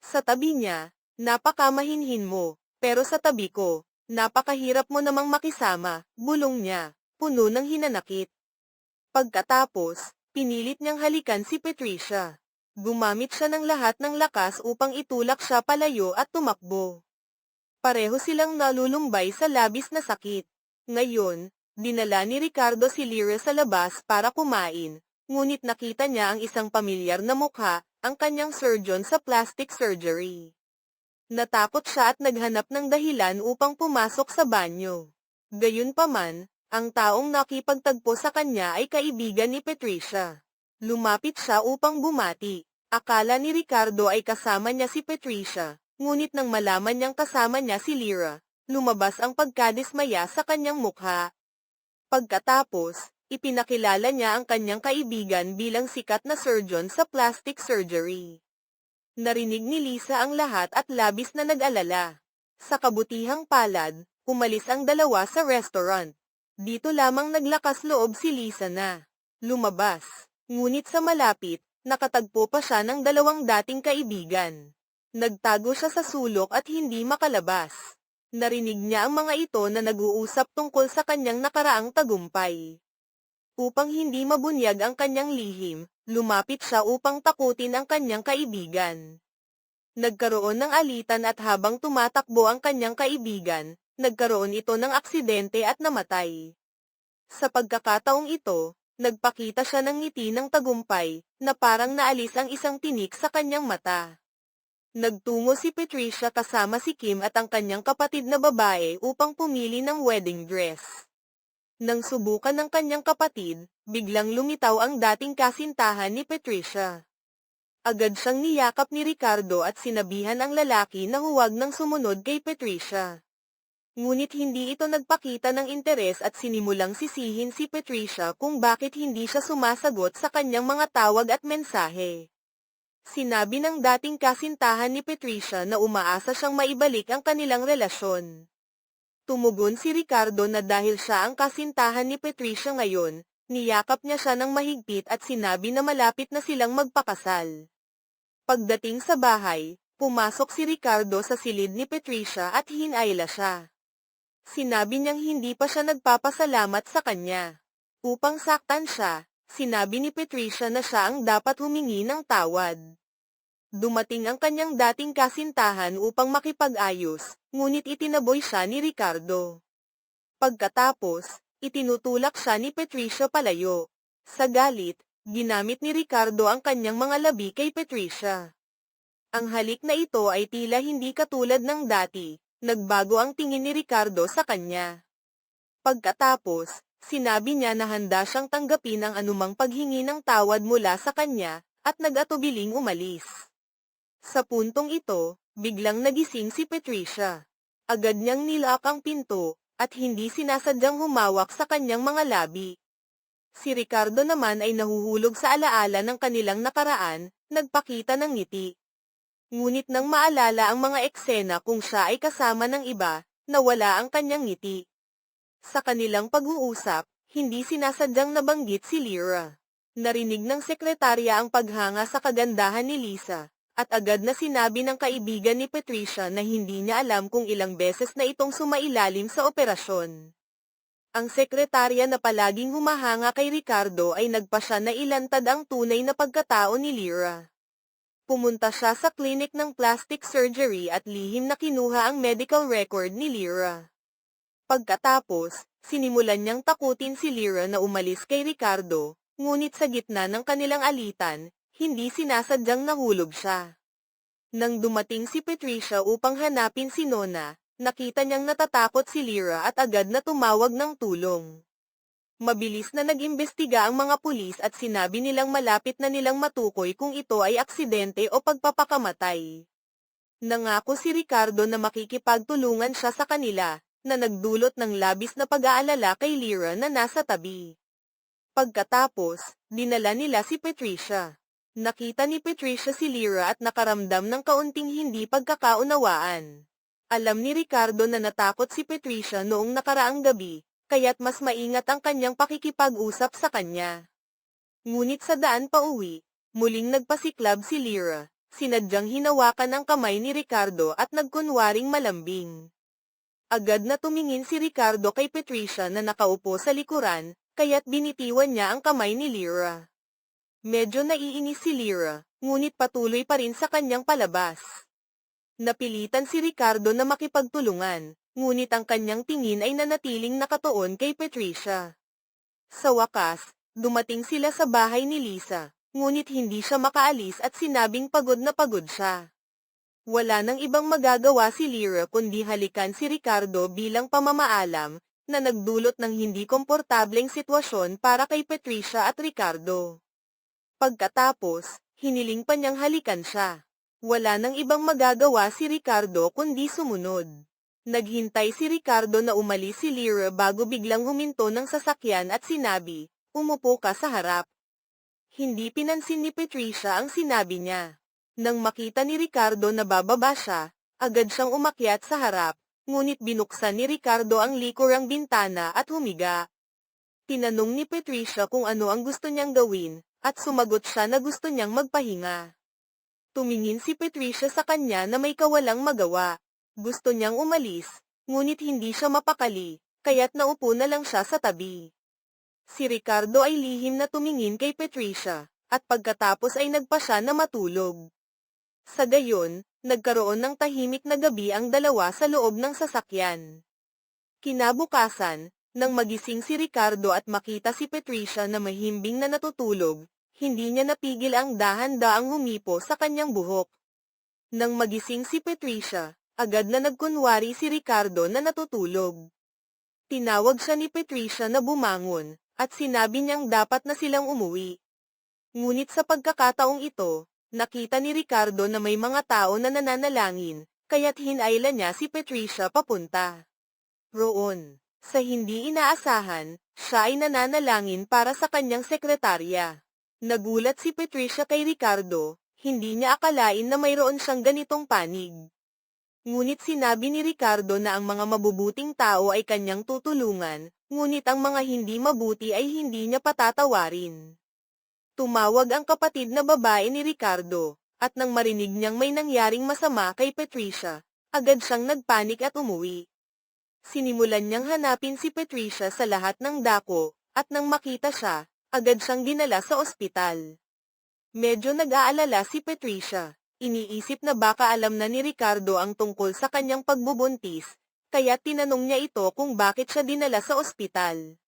Sa tabi niya, napakamahinhin mo, pero sa tabi ko, napakahirap mo namang makisama, bulong niya, puno ng hinanakit. Pagkatapos, pinilit niyang halikan si Patricia. Gumamit siya ng lahat ng lakas upang itulak siya palayo at tumakbo. Pareho silang nalulumbay sa labis na sakit. Ngayon, dinala ni Ricardo si Lyra sa labas para kumain, ngunit nakita niya ang isang pamilyar na mukha, ang kanyang surgeon sa plastic surgery. Natakot siya at naghanap ng dahilan upang pumasok sa banyo. Gayunpaman, ang taong nakipagtagpo sa kanya ay kaibigan ni Patricia. Lumapit siya upang bumati. Akala ni Ricardo ay kasama niya si Patricia, ngunit nang malaman niyang kasama niya si Lyra, lumabas ang pagkadismaya sa kanyang mukha. Pagkatapos, ipinakilala niya ang kanyang kaibigan bilang sikat na surgeon sa plastic surgery. Narinig ni Lisa ang lahat at labis na nag-alala. Sa kabutihang palad, umalis ang dalawa sa restaurant. Dito lamang naglakas loob si Lisa na lumabas. Ngunit sa malapit, nakatagpo pa siya ng dalawang dating kaibigan. Nagtago siya sa sulok at hindi makalabas. Narinig niya ang mga ito na nag-uusap tungkol sa kanyang nakaraang tagumpay. Upang hindi mabunyag ang kanyang lihim, lumapit siya upang takutin ang kanyang kaibigan. Nagkaroon ng alitan at habang tumatakbo ang kanyang kaibigan, nagkaroon ito ng aksidente at namatay. Sa pagkakataong ito, nagpakita siya ng ngiti ng tagumpay, na parang naalis ang isang tinik sa kanyang mata. Nagtungo si Patricia kasama si Kim at ang kanyang kapatid na babae upang pumili ng wedding dress. Nang subukan ng kanyang kapatid, biglang lumitaw ang dating kasintahan ni Patricia. Agad siyang niyakap ni Ricardo at sinabihan ang lalaki na huwag nang sumunod kay Patricia. Ngunit hindi ito nagpakita ng interes at sinimulang sisihin si Patricia kung bakit hindi siya sumasagot sa kanyang mga tawag at mensahe. Sinabi ng dating kasintahan ni Patricia na umaasa siyang maibalik ang kanilang relasyon. Tumugon si Ricardo na dahil siya ang kasintahan ni Patricia ngayon, niyakap niya siya ng mahigpit at sinabi na malapit na silang magpakasal. Pagdating sa bahay, pumasok si Ricardo sa silid ni Patricia at hinayla siya. Sinabi niyang hindi pa siya nagpapasalamat sa kanya. Upang saktan siya, sinabi ni Patricia na siya ang dapat humingi ng tawad. Dumating ang kanyang dating kasintahan upang makipag-ayos, ngunit itinaboy siya ni Ricardo. Pagkatapos, itinutulak siya ni Patricia palayo. Sa galit, ginamit ni Ricardo ang kanyang mga labi kay Patricia. Ang halik na ito ay tila hindi katulad ng dati, nagbago ang tingin ni Ricardo sa kanya. Pagkatapos, sinabi niya na handa siyang tanggapin ang anumang paghingi ng tawad mula sa kanya, at nag-atubiling umalis. Sa puntong ito, biglang nagising si Patricia. Agad niyang nilak ang pinto, at hindi sinasadyang humawak sa kanyang mga labi. Si Ricardo naman ay nahuhulog sa alaala ng kanilang nakaraan, nagpakita ng ngiti. Ngunit nang maalala ang mga eksena kung siya ay kasama ng iba, nawala ang kanyang ngiti. Sa kanilang pag-uusap, hindi sinasadyang nabanggit si Lyra. Narinig ng sekretarya ang paghanga sa kagandahan ni Lisa, at agad na sinabi ng kaibigan ni Patricia na hindi niya alam kung ilang beses na itong sumailalim sa operasyon. Ang sekretarya na palaging humahanga kay Ricardo ay nagpasya na ilantad ang tunay na pagkatao ni Lyra. Pumunta siya sa klinik ng plastic surgery at lihim na kinuha ang medical record ni Lyra. Pagkatapos, sinimulan niyang takutin si Lyra na umalis kay Ricardo, ngunit sa gitna ng kanilang alitan, hindi sinasadyang nahulog siya. Nang dumating si Patricia upang hanapin si Nona, nakita niyang natatakot si Lyra at agad na tumawag ng tulong. Mabilis na nag-imbestiga ang mga pulis at sinabi nilang malapit na nilang matukoy kung ito ay aksidente o pagpapakamatay. Nangako si Ricardo na makikipagtulungan siya sa kanila, na nagdulot ng labis na pag-aalala kay Lyra na nasa tabi. Pagkatapos, dinala nila si Patricia. Nakita ni Patricia si Lyra at nakaramdam ng kaunting hindi pagkakaunawaan. Alam ni Ricardo na natakot si Patricia noong nakaraang gabi, kaya't mas maingat ang kanyang pakikipag-usap sa kanya. Ngunit sa daan pa uwi, muling nagpasiklab si Lyra, sinadyang hinawakan ang kamay ni Ricardo at nagkunwaring malambing. Agad na tumingin si Ricardo kay Patricia na nakaupo sa likuran, kaya't binitiwan niya ang kamay ni Lyra. Medyo naiinis si Lyra, ngunit patuloy pa rin sa kanyang palabas. Napilitan si Ricardo na makipagtulungan, ngunit ang kanyang tingin ay nanatiling nakatuon kay Patricia. Sa wakas, dumating sila sa bahay ni Lisa, ngunit hindi siya makaalis at sinabing pagod na pagod siya. Wala nang ibang magagawa si Lyra kundi halikan si Ricardo bilang pamamaalam, na nagdulot ng hindi komportableng sitwasyon para kay Patricia at Ricardo. Pagkatapos, hiniling pa niyang halikan siya. Wala nang ibang magagawa si Ricardo kundi sumunod. Naghintay si Ricardo na umalis si Lyra bago biglang huminto ng sasakyan at sinabi, "Umupo ka sa harap." Hindi pinansin ni Patricia ang sinabi niya. Nang makita ni Ricardo na bababa siya, agad siyang umakyat sa harap, ngunit binuksan ni Ricardo ang likurang bintana at humiga. Tinanong ni Patricia kung ano ang gusto niyang gawin, at sumagot siya na gusto niyang magpahinga. Tumingin si Patricia sa kanya na may kawalang magawa. Gusto niyang umalis, ngunit hindi siya mapakali, kaya't naupo na lang siya sa tabi. Si Ricardo ay lihim na tumingin kay Patricia, at pagkatapos ay nagpa siya na matulog. Sa gayon, nagkaroon ng tahimik na gabi ang dalawa sa loob ng sasakyan. Kinabukasan, nang magising si Ricardo at makita si Patricia na mahimbing na natutulog, hindi niya napigil ang dahan-daang humipo sa kanyang buhok. Nang magising si Patricia, agad na nagkunwari si Ricardo na natutulog. Tinawag siya ni Patricia na bumangon, at sinabi niyang dapat na silang umuwi. Ngunit sa pagkakataong ito, nakita ni Ricardo na may mga tao na nananalangin, kaya't hinayla niya si Patricia papunta roon. Sa hindi inaasahan, siya ay nananalangin para sa kanyang sekretarya. Nagulat si Patricia kay Ricardo, hindi niya akalain na mayroon siyang ganitong panig. Ngunit sinabi ni Ricardo na ang mga mabubuting tao ay kanyang tutulungan, ngunit ang mga hindi mabuti ay hindi niya patatawarin. Tumawag ang kapatid na babae ni Ricardo, at nang marinig niyang may nangyaring masama kay Patricia, agad siyang nagpanik at umuwi. Sinimulan niyang hanapin si Patricia sa lahat ng dako, at nang makita siya, agad siyang dinala sa ospital. Medyo nag-aalala si Patricia, iniisip na baka alam na ni Ricardo ang tungkol sa kanyang pagbubuntis, kaya tinanong niya ito kung bakit siya dinala sa ospital.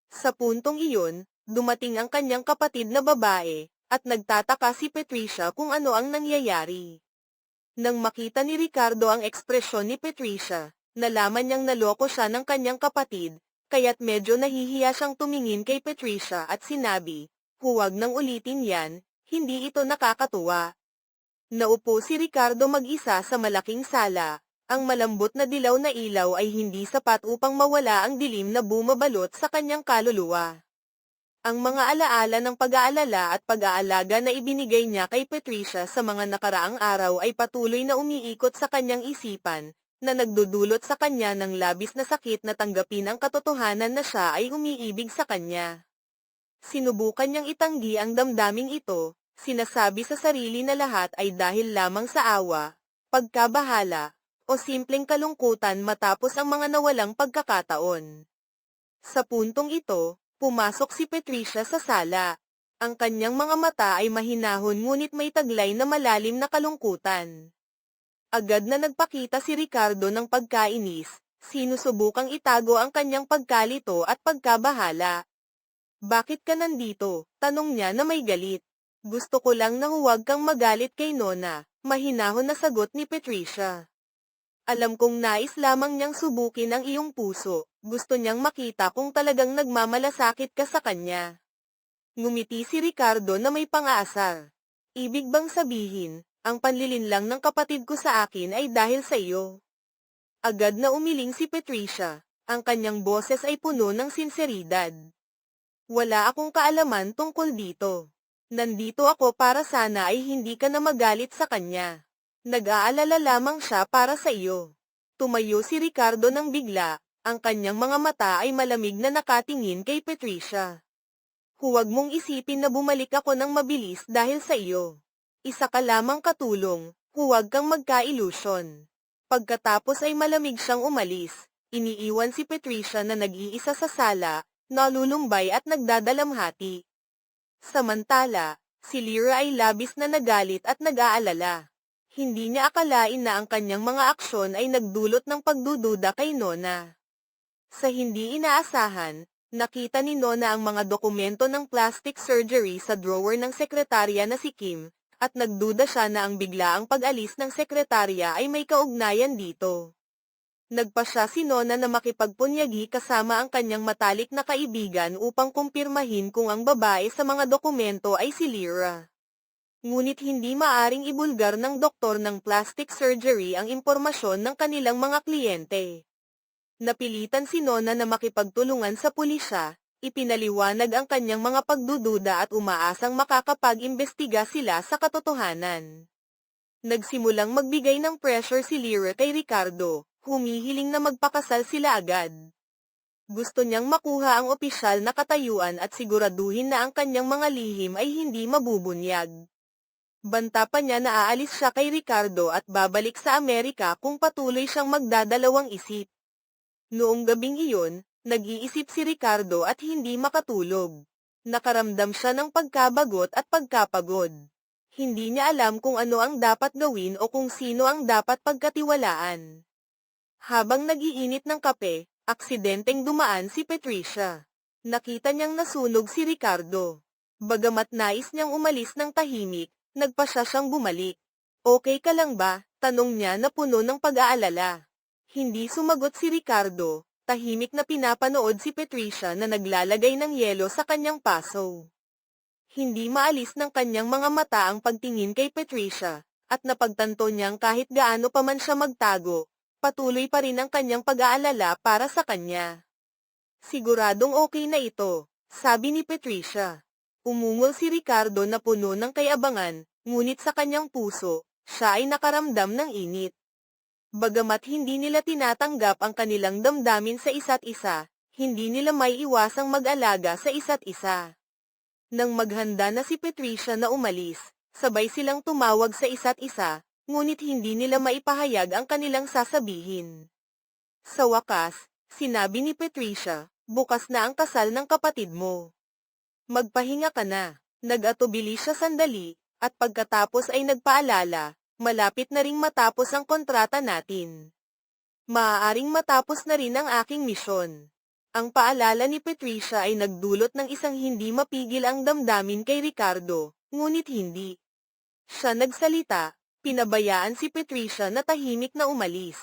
Sa puntong iyon, dumating ang kanyang kapatid na babae, at nagtataka si Patricia kung ano ang nangyayari. Nang makita ni Ricardo ang ekspresyon ni Patricia, nalaman niyang naloko siya ng kanyang kapatid, kaya't medyo nahihiya siyang tumingin kay Patricia at sinabi, "Huwag nang ulitin yan, hindi ito nakakatuwa." Naupo si Ricardo mag-isa sa malaking sala. Ang malambot na dilaw na ilaw ay hindi sapat upang mawala ang dilim na bumabalot sa kanyang kaluluwa. Ang mga alaala ng pag-aalala at pag-aalaga na ibinigay niya kay Patricia sa mga nakaraang araw ay patuloy na umiikot sa kanyang isipan, na nagdudulot sa kanya ng labis na sakit na tanggapin ang katotohanan na siya ay umiibig sa kanya. Sinubukan niyang itanggi ang damdaming ito, sinasabi sa sarili na lahat ay dahil lamang sa awa, pagkabahala, o simpleng kalungkutan matapos ang mga nawalang pagkakataon. Sa puntong ito, pumasok si Patricia sa sala. Ang kanyang mga mata ay mahinahon ngunit may taglay na malalim na kalungkutan. Agad na nagpakita si Ricardo ng pagkainis, sinusubukang itago ang kanyang pagkalito at pagkabahala. "Bakit ka nandito?" tanong niya na may galit. "Gusto ko lang na huwag kang magalit kay Nona," mahinahon na sagot ni Patricia. "Alam kong nais lamang niyang subukin ang iyong puso, gusto niyang makita kung talagang nagmamalasakit ka sa kanya." Ngumiti si Ricardo na may pang-aasar. "Ibig bang sabihin, ang panlilinlang ng kapatid ko sa akin ay dahil sa iyo?" Agad na umiling si Patricia, ang kanyang boses ay puno ng sinseridad. "Wala akong kaalaman tungkol dito. Nandito ako para sana ay hindi ka na magalit sa kanya. Nag-aalala lamang siya para sa iyo." Tumayo si Ricardo nang bigla, ang kanyang mga mata ay malamig na nakatingin kay Patricia. "Huwag mong isipin na bumalik ako ng mabilis dahil sa iyo. Isa ka lamang katulong, huwag kang magka-ilusyon." Pagkatapos ay malamig siyang umalis, iniiwan si Patricia na nag-iisa sa sala, nalulumbay at nagdadalamhati. Samantala, si Lyra ay labis na nagalit at nag-aalala. Hindi niya akalain na ang kanyang mga aksyon ay nagdulot ng pagdududa kay Nona. Sa hindi inaasahan, nakita ni Nona ang mga dokumento ng plastic surgery sa drawer ng sekretarya na si Kim, at nagduda siya na ang biglaang pag-alis ng sekretarya ay may kaugnayan dito. Nagpa siya si Nona na makipagpunyagi kasama ang kanyang matalik na kaibigan upang kumpirmahin kung ang babae sa mga dokumento ay si Lyra. Ngunit hindi maaring ibulgar ng doktor ng plastic surgery ang impormasyon ng kanilang mga kliyente. Napilitan si Nona na makipagtulungan sa pulisya, ipinaliwanag ang kanyang mga pagdududa at umaasang makakapag-imbestiga sila sa katotohanan. Nagsimulang magbigay ng pressure si Lyra kay Ricardo, humihiling na magpakasal sila agad. Gusto niyang makuha ang opisyal na katayuan at siguraduhin na ang kanyang mga lihim ay hindi mabubunyag. Banta pa niya na aalis siya kay Ricardo at babalik sa Amerika kung patuloy siyang magdadalawang isip. Noong gabing iyon, nag-iisip si Ricardo at hindi makatulog. Nakaramdam siya ng pagkabagot at pagkapagod. Hindi niya alam kung ano ang dapat gawin o kung sino ang dapat pagkatiwalaan. Habang nag-iinit ng kape, aksidenteng dumaan si Patricia. Nakita niyang nasunog si Ricardo. Bagamat nais niyang umalis ng tahimik, nagpa siya siyang bumalik. "Okay ka lang ba?" tanong niya na puno ng pag-aalala. Hindi sumagot si Ricardo, tahimik na pinapanood si Patricia na naglalagay ng yelo sa kanyang paso. Hindi maalis ng kanyang mga mata ang pagtingin kay Patricia, at napagtanto niyang kahit gaano pa man siya magtago, patuloy pa rin ang kanyang pag-aalala para sa kanya. "Siguradong okay na ito," sabi ni Patricia. Umungol si Ricardo na puno ng kayabangan, ngunit sa kanyang puso, siya ay nakaramdam ng init. Bagamat hindi nila tinatanggap ang kanilang damdamin sa isa't isa, hindi nila may iwasang mag-alaga sa isa't isa. Nang maghanda na si Patricia na umalis, sabay silang tumawag sa isa't isa, ngunit hindi nila maipahayag ang kanilang sasabihin. Sa wakas, sinabi ni Patricia, "Bukas na ang kasal ng kapatid mo. Magpahinga ka na." Nag-atubili siya sandali, at pagkatapos ay nagpaalala, "Malapit na ring matapos ang kontrata natin. Maaaring matapos na rin ang aking misyon." Ang paalala ni Patricia ay nagdulot ng isang hindi mapigil ang damdamin kay Ricardo, ngunit hindi siya nagsalita, pinabayaan si Patricia na tahimik na umalis.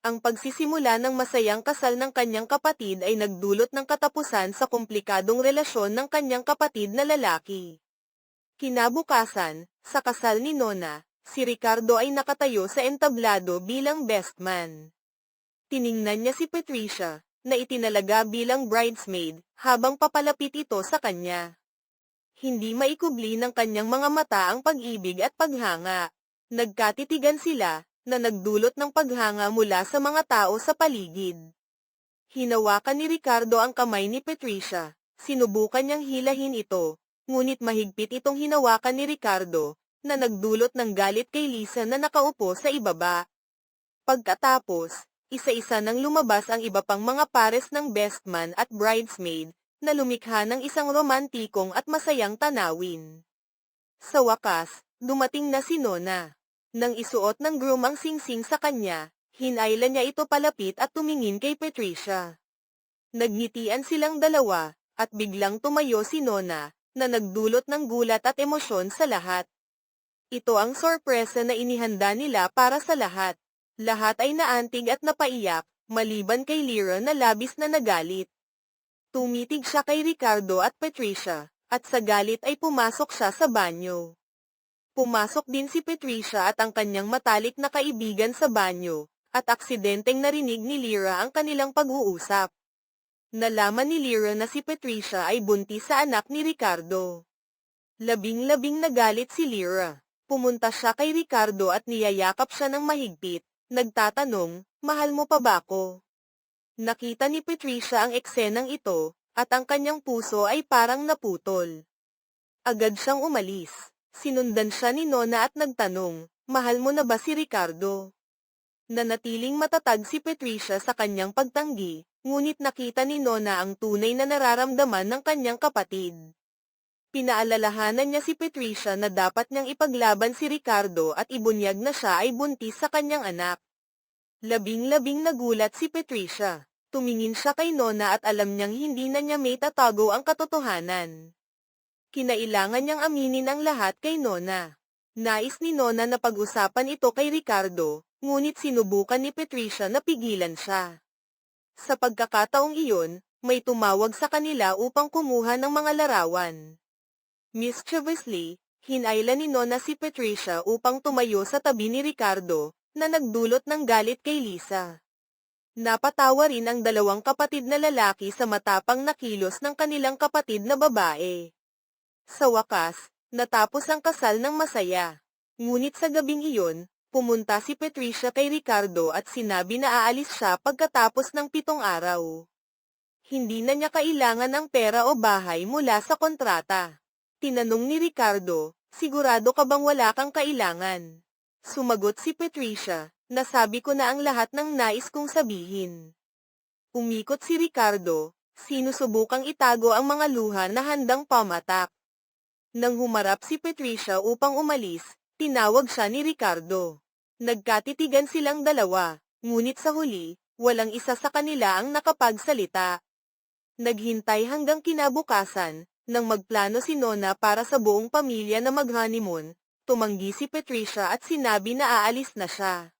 Ang pagsisimula ng masayang kasal ng kanyang kapatid ay nagdulot ng katapusan sa komplikadong relasyon ng kanyang kapatid na lalaki. Kinabukasan, sa kasal ni Nona, si Ricardo ay nakatayo sa entablado bilang best man. Tiningnan niya si Patricia, na itinalaga bilang bridesmaid, habang papalapit ito sa kanya. Hindi maikubli ng kanyang mga mata ang pag-ibig at paghanga. Nagkatitigan sila, na nagdulot ng paghanga mula sa mga tao sa paligid. Hinawakan ni Ricardo ang kamay ni Patricia, Sinubukan niyang hilahin ito, ngunit mahigpit itong hinawakan ni Ricardo, na nagdulot ng galit kay Lisa na nakaupo sa ibaba. Pagkatapos, isa-isa nang lumabas ang iba pang mga pares ng bestman at bridesmaid, na lumikha ng isang romantikong at masayang tanawin. Sa wakas, dumating na si Nona. Nang isuot ng groom ang singsing sa kanya, hinayla niya ito palapit at tumingin kay Patricia. Nagngitian silang dalawa, at biglang tumayo si Nona, na nagdulot ng gulat at emosyon sa lahat. Ito ang sorpresa na inihanda nila para sa lahat. Lahat ay naantig at napaiyak, maliban kay Lyra na labis na nagalit. Tumitig siya kay Ricardo at Patricia, at sa galit ay pumasok siya sa banyo. Pumasok din si Patricia at ang kanyang matalik na kaibigan sa banyo, at aksidenteng narinig ni Lyra ang kanilang pag-uusap. Nalaman ni Lyra na si Patricia ay buntis sa anak ni Ricardo. Labing-labing nagalit si Lyra. Pumunta siya kay Ricardo at niyayakap siya ng mahigpit, nagtatanong, "Mahal mo pa ba ako?" Nakita ni Patricia ang eksenang ito, at ang kanyang puso ay parang naputol. Agad siyang umalis. Sinundan siya ni Nona at nagtanong, "Mahal mo na ba si Ricardo?" Nanatiling matatag si Patricia sa kanyang pagtanggi, ngunit nakita ni Nona ang tunay na nararamdaman ng kanyang kapatid. Pinaalalahanan niya si Patricia na dapat niyang ipaglaban si Ricardo at ibunyag na siya ay buntis sa kanyang anak. Labing-labing nagulat si Patricia. Tumingin siya kay Nona at alam niyang hindi na niya may tatago ang katotohanan. Kinailangan niyang aminin ang lahat kay Nona. Nais ni Nona na pag-usapan ito kay Ricardo, ngunit sinubukan ni Patricia na pigilan siya. Sa pagkakataong iyon, may tumawag sa kanila upang kumuha ng mga larawan. Mischievously, hinayla ni Nona si Patricia upang tumayo sa tabi ni Ricardo, na nagdulot ng galit kay Lisa. Napatawa rin ang dalawang kapatid na lalaki sa matapang na kilos ng kanilang kapatid na babae. Sa wakas, natapos ang kasal ng masaya. Ngunit sa gabing iyon, pumunta si Patricia kay Ricardo at sinabi na aalis siya pagkatapos ng 7 araw. Hindi na niya kailangan ng pera o bahay mula sa kontrata. Tinanong ni Ricardo, "Sigurado ka bang wala kang kailangan?" Sumagot si Patricia, "Nasabi ko na ang lahat ng nais kong sabihin." Umikot si Ricardo, sinusubukang itago ang mga luha na handang pamatak. Nang humarap si Patricia upang umalis, tinawag siya ni Ricardo. Nagkatitigan silang dalawa, ngunit sa huli, walang isa sa kanila ang nakapagsalita. Naghintay hanggang kinabukasan, nang magplano si Nona para sa buong pamilya na mag-honeymoon, tumanggi si Patricia at sinabi na aalis na siya.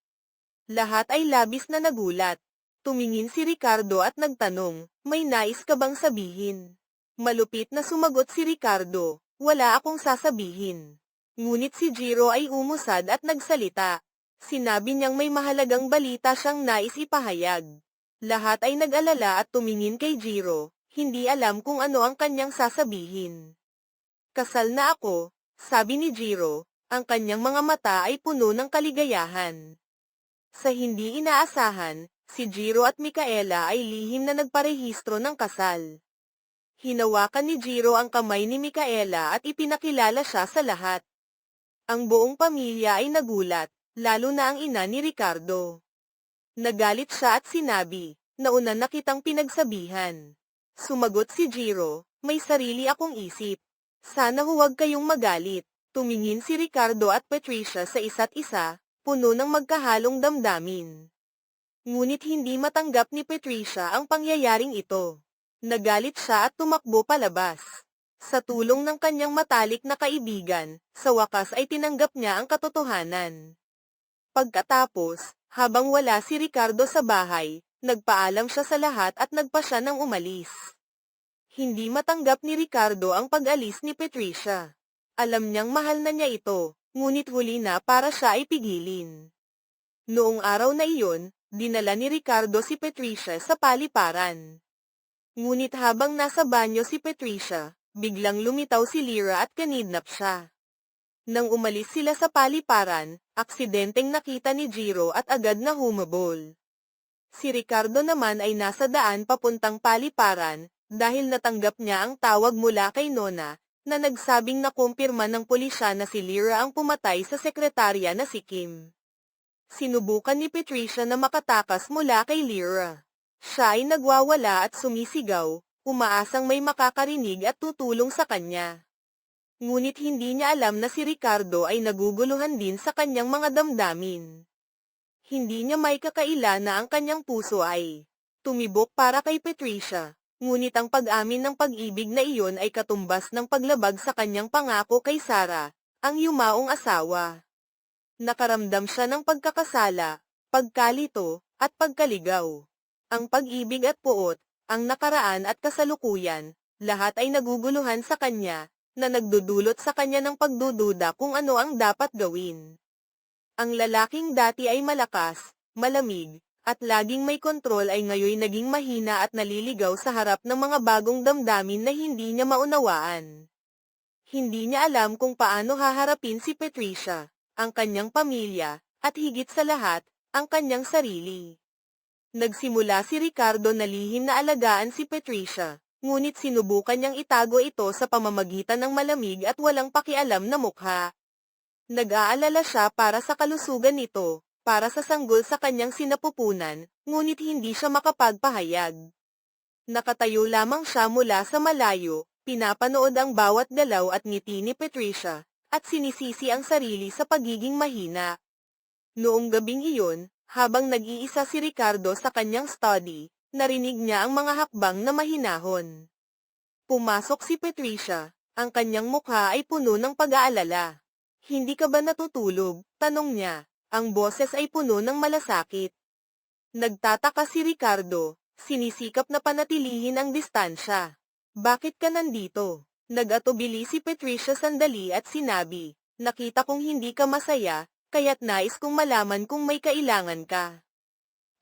Lahat ay labis na nagulat. Tumingin si Ricardo at nagtanong, "May nais ka bang sabihin?" Malupit na sumagot si Ricardo, "Wala akong sasabihin." Ngunit si Jiro ay umusad at nagsalita. Sinabi niyang may mahalagang balita siyang nais ipahayag. Lahat ay nag-alala at tumingin kay Jiro, hindi alam kung ano ang kanyang sasabihin. "Kasal na ako," sabi ni Jiro, ang kanyang mga mata ay puno ng kaligayahan. Sa hindi inaasahan, si Jiro at Micaela ay lihim na nagparehistro ng kasal. Hinawakan ni Jiro ang kamay ni Micaela at ipinakilala siya sa lahat. Ang buong pamilya ay nagulat, lalo na ang ina ni Ricardo. Nagalit siya at sinabi, "Nauna na kitang pinagsabihan." Sumagot si Jiro, "May sarili akong isip. Sana huwag kayong magalit." Tumingin si Ricardo at Patricia sa isa't isa, puno ng magkahalong damdamin. Ngunit hindi matanggap ni Patricia ang pangyayaring ito. Nagalit siya at tumakbo palabas. Sa tulong ng kanyang matalik na kaibigan, sa wakas ay tinanggap niya ang katotohanan. Pagkatapos, habang wala si Ricardo sa bahay, nagpaalam siya sa lahat at nagpasya ng umalis. Hindi matanggap ni Ricardo ang pag-alis ni Patricia. Alam niyang mahal na niya ito, ngunit huli na para siya ay pigilin. Noong araw na iyon, dinala ni Ricardo si Patricia sa paliparan. Ngunit habang nasa banyo si Patricia, biglang lumitaw si Lyra at kinidnap siya. Nang umalis sila sa paliparan, aksidenteng nakita ni Jiro at agad na humabol. Si Ricardo naman ay nasa daan papuntang paliparan, dahil natanggap niya ang tawag mula kay Nona, na nagsabing nakumpirma ng pulisya na si Lyra ang pumatay sa sekretarya na si Kim. Sinubukan ni Patricia na makatakas mula kay Lyra. Siya ay nagwawala at sumisigaw, umaasang may makakarinig at tutulong sa kanya. Ngunit hindi niya alam na si Ricardo ay naguguluhan din sa kanyang mga damdamin. Hindi niya may kakaila na ang kanyang puso ay tumibok para kay Patricia, ngunit ang pag-amin ng pag-ibig na iyon ay katumbas ng paglabag sa kanyang pangako kay Sarah, ang yumaong asawa. Nakaramdam siya ng pagkakasala, pagkalito, at pagkaligaw. Ang pag-ibig at puot, ang nakaraan at kasalukuyan, lahat ay naguguluhan sa kanya, na nagdudulot sa kanya ng pagdududa kung ano ang dapat gawin. Ang lalaking dati ay malakas, malamig, at laging may kontrol ay ngayon naging mahina at naliligaw sa harap ng mga bagong damdamin na hindi niya maunawaan. Hindi niya alam kung paano haharapin si Patricia, ang kanyang pamilya, at higit sa lahat, ang kanyang sarili. Nagsimula si Ricardo na lihim na alagaan si Patricia, ngunit sinubukan niyang itago ito sa pamamagitan ng malamig at walang pakialam na mukha. Nag-aalala siya para sa kalusugan nito, para sa sanggol sa kanyang sinapupunan, ngunit hindi siya makapagpahayag. Nakatayo lamang siya mula sa malayo, pinapanood ang bawat galaw at ngiti ni Patricia, at sinisisi ang sarili sa pagiging mahina. Noong gabing iyon, habang nag-iisa si Ricardo sa kanyang study, narinig niya ang mga hakbang na mahinahon. Pumasok si Patricia, ang kanyang mukha ay puno ng pag-aalala. "Hindi ka ba natutulog?" tanong niya. Ang boses ay puno ng malasakit. Nagtataka si Ricardo, sinisikap na panatilihin ang distansya. "Bakit ka nandito?" Nag-atubili si Patricia sandali at sinabi, "Nakita kong hindi ka masaya, kaya't nais kong malaman kung may kailangan ka."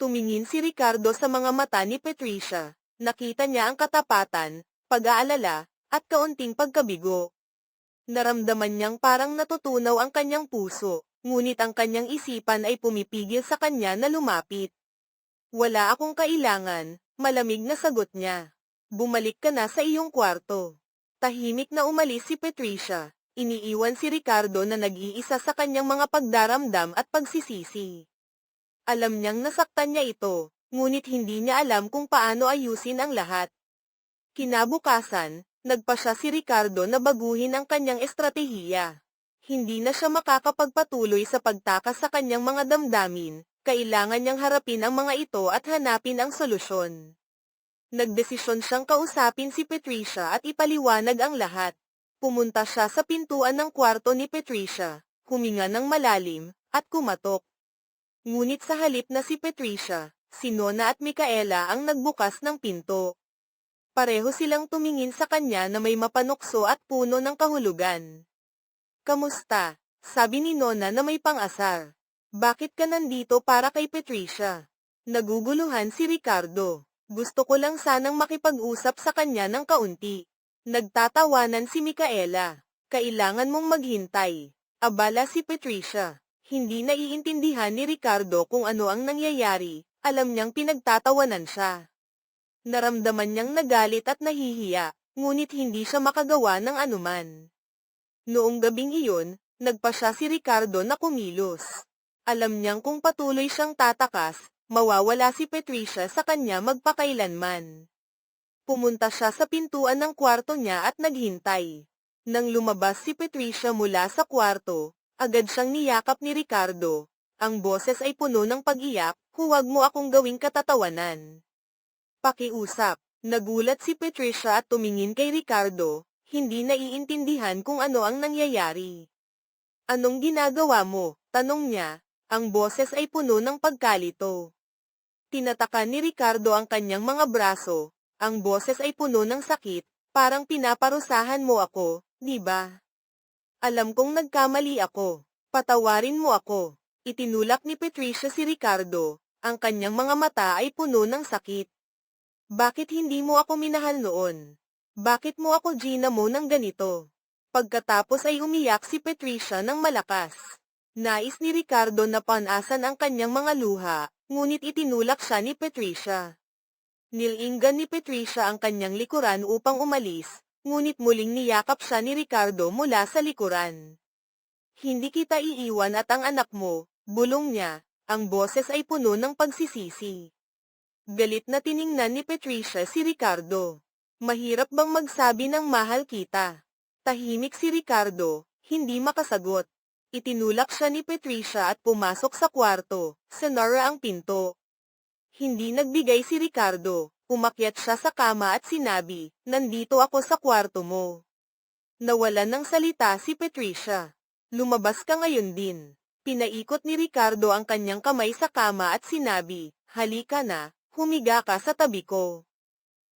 Tumingin si Ricardo sa mga mata ni Patricia. Nakita niya ang katapatan, pag-aalala, at kaunting pagkabigo. Naramdaman niyang parang natutunaw ang kanyang puso, ngunit ang kanyang isipan ay pumipigil sa kanya na lumapit. "Wala akong kailangan," malamig na sagot niya. "Bumalik ka na sa iyong kwarto." Tahimik na umalis si Patricia. Iniiwan si Ricardo na nag-iisa sa kanyang mga pagdaramdam at pagsisisi. Alam niyang nasaktan niya ito, ngunit hindi niya alam kung paano ayusin ang lahat. Kinabukasan, nagpasya si Ricardo na baguhin ang kanyang estratehiya. Hindi na siya makakapagpatuloy sa pagtakas sa kanyang mga damdamin, kailangan niyang harapin ang mga ito at hanapin ang solusyon. Nagdesisyon siyang kausapin si Patricia at ipaliwanag ang lahat. Pumunta siya sa pintuan ng kwarto ni Patricia, huminga ng malalim, at kumatok. Ngunit sa halip na si Patricia, si Nona at Micaela ang nagbukas ng pinto. Pareho silang tumingin sa kanya na may mapanukso at puno ng kahulugan. "Kamusta?" sabi ni Nona na may pang-asar. "Bakit ka nandito para kay Patricia?" Naguguluhan si Ricardo. "Gusto ko lang sanang makipag-usap sa kanya ng kaunti." Nagtatawanan si Micaela. "Kailangan mong maghintay." Abala si Patricia. Hindi naiintindihan ni Ricardo kung ano ang nangyayari, alam niyang pinagtatawanan siya. Naramdaman niyang nagalit at nahihiya, ngunit hindi siya makagawa ng anuman. Noong gabing iyon, nagpasya si Ricardo na kumilos. Alam niyang kung patuloy siyang tatakas, mawawala si Patricia sa kanya magpakailanman. Pumunta siya sa pintuan ng kwarto niya at naghintay. Nang lumabas si Patricia mula sa kwarto, agad siyang niyakap ni Ricardo. Ang boses ay puno ng pag-iyak, "Huwag mo akong gawing katatawanan." Pakiusap. Nagulat si Patricia at tumingin kay Ricardo, hindi naiintindihan kung ano ang nangyayari. "Anong ginagawa mo?" tanong niya. Ang boses ay puno ng pagkalito. Tinatakan ni Ricardo ang kanyang mga braso. Ang boses ay puno ng sakit, "Parang pinaparusahan mo ako, di ba? Alam kong nagkamali ako. Patawarin mo ako." Itinulak ni Patricia si Ricardo. Ang kanyang mga mata ay puno ng sakit. "Bakit hindi mo ako minahal noon? Bakit mo ako ginamo ng ganito?" Pagkatapos ay umiyak si Patricia ng malakas. Nais ni Ricardo na panasan ang kanyang mga luha, ngunit itinulak siya ni Patricia. Nilinggan ni Patricia ang kanyang likuran upang umalis, ngunit muling niyakap siya ni Ricardo mula sa likuran. Hindi kita iiwan at ang anak mo, bulong niya, ang boses ay puno ng pagsisisi. Galit na tiningnan ni Patricia si Ricardo. Mahirap bang magsabi ng mahal kita? Tahimik si Ricardo, hindi makasagot. Itinulak siya ni Patricia at pumasok sa kwarto, sinara ang pinto. Hindi nagbigay si Ricardo, umakyat siya sa kama at sinabi, nandito ako sa kwarto mo. Nawalan ng salita si Patricia. Lumabas ka ngayon din. Pinaikot ni Ricardo ang kanyang kamay sa kama at sinabi, halika na, humiga ka sa tabi ko.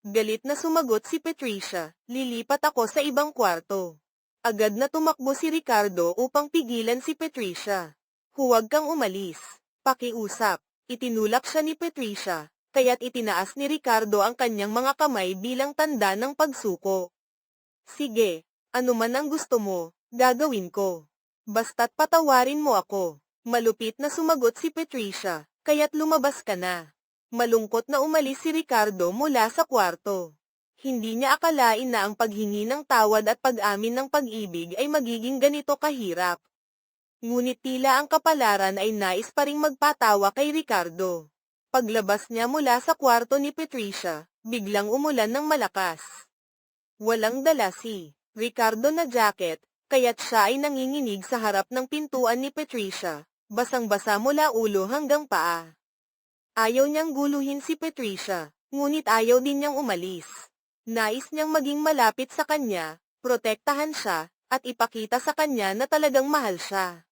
Galit na sumagot si Patricia, lilipat ako sa ibang kwarto. Agad na tumakbo si Ricardo upang pigilan si Patricia. Huwag kang umalis. Pakiusap. Itinulak siya ni Patricia, kaya't itinaas ni Ricardo ang kanyang mga kamay bilang tanda ng pagsuko. Sige, ano man ang gusto mo, gagawin ko. Basta't patawarin mo ako. Malupit na sumagot si Patricia, kaya't lumabas ka na. Malungkot na umalis si Ricardo mula sa kwarto. Hindi niya akalain na ang paghingi ng tawad at pag-amin ng pag-ibig ay magiging ganito kahirap. Ngunit tila ang kapalaran ay nais pa ring magpatawa kay Ricardo. Paglabas niya mula sa kwarto ni Patricia, biglang umulan ng malakas. Walang dala si Ricardo na jacket, kaya't siya ay nanginginig sa harap ng pintuan ni Patricia, basang-basa mula ulo hanggang paa. Ayaw niyang guluhin si Patricia, ngunit ayaw din niyang umalis. Nais niyang maging malapit sa kanya, protektahan siya, at ipakita sa kanya na talagang mahal siya.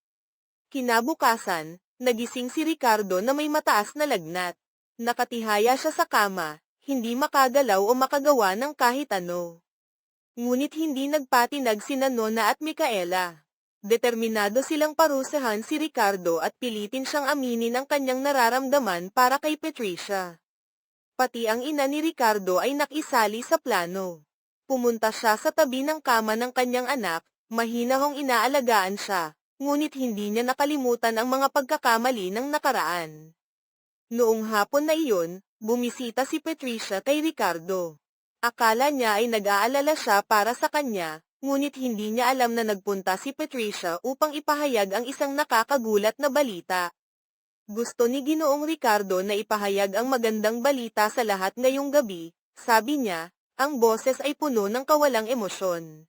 Kinabukasan, nagising si Ricardo na may mataas na lagnat. Nakatihaya siya sa kama, hindi makagalaw o makagawa ng kahit ano. Ngunit hindi nagpatinag sina Nona at Micaela. Determinado silang parusahan si Ricardo at pilitin siyang aminin ang kanyang nararamdaman para kay Patricia. Pati ang ina ni Ricardo ay nakisali sa plano. Pumunta siya sa tabi ng kama ng kanyang anak, mahinahong inaalagaan siya, ngunit hindi niya nakalimutan ang mga pagkakamali ng nakaraan. Noong hapon na iyon, bumisita si Patricia kay Ricardo. Akala niya ay nag-aalala siya para sa kanya, ngunit hindi niya alam na nagpunta si Patricia upang ipahayag ang isang nakakagulat na balita. Gusto ni Ginoong Ricardo na ipahayag ang magandang balita sa lahat ngayong gabi, sabi niya, ang boses ay puno ng kawalang emosyon.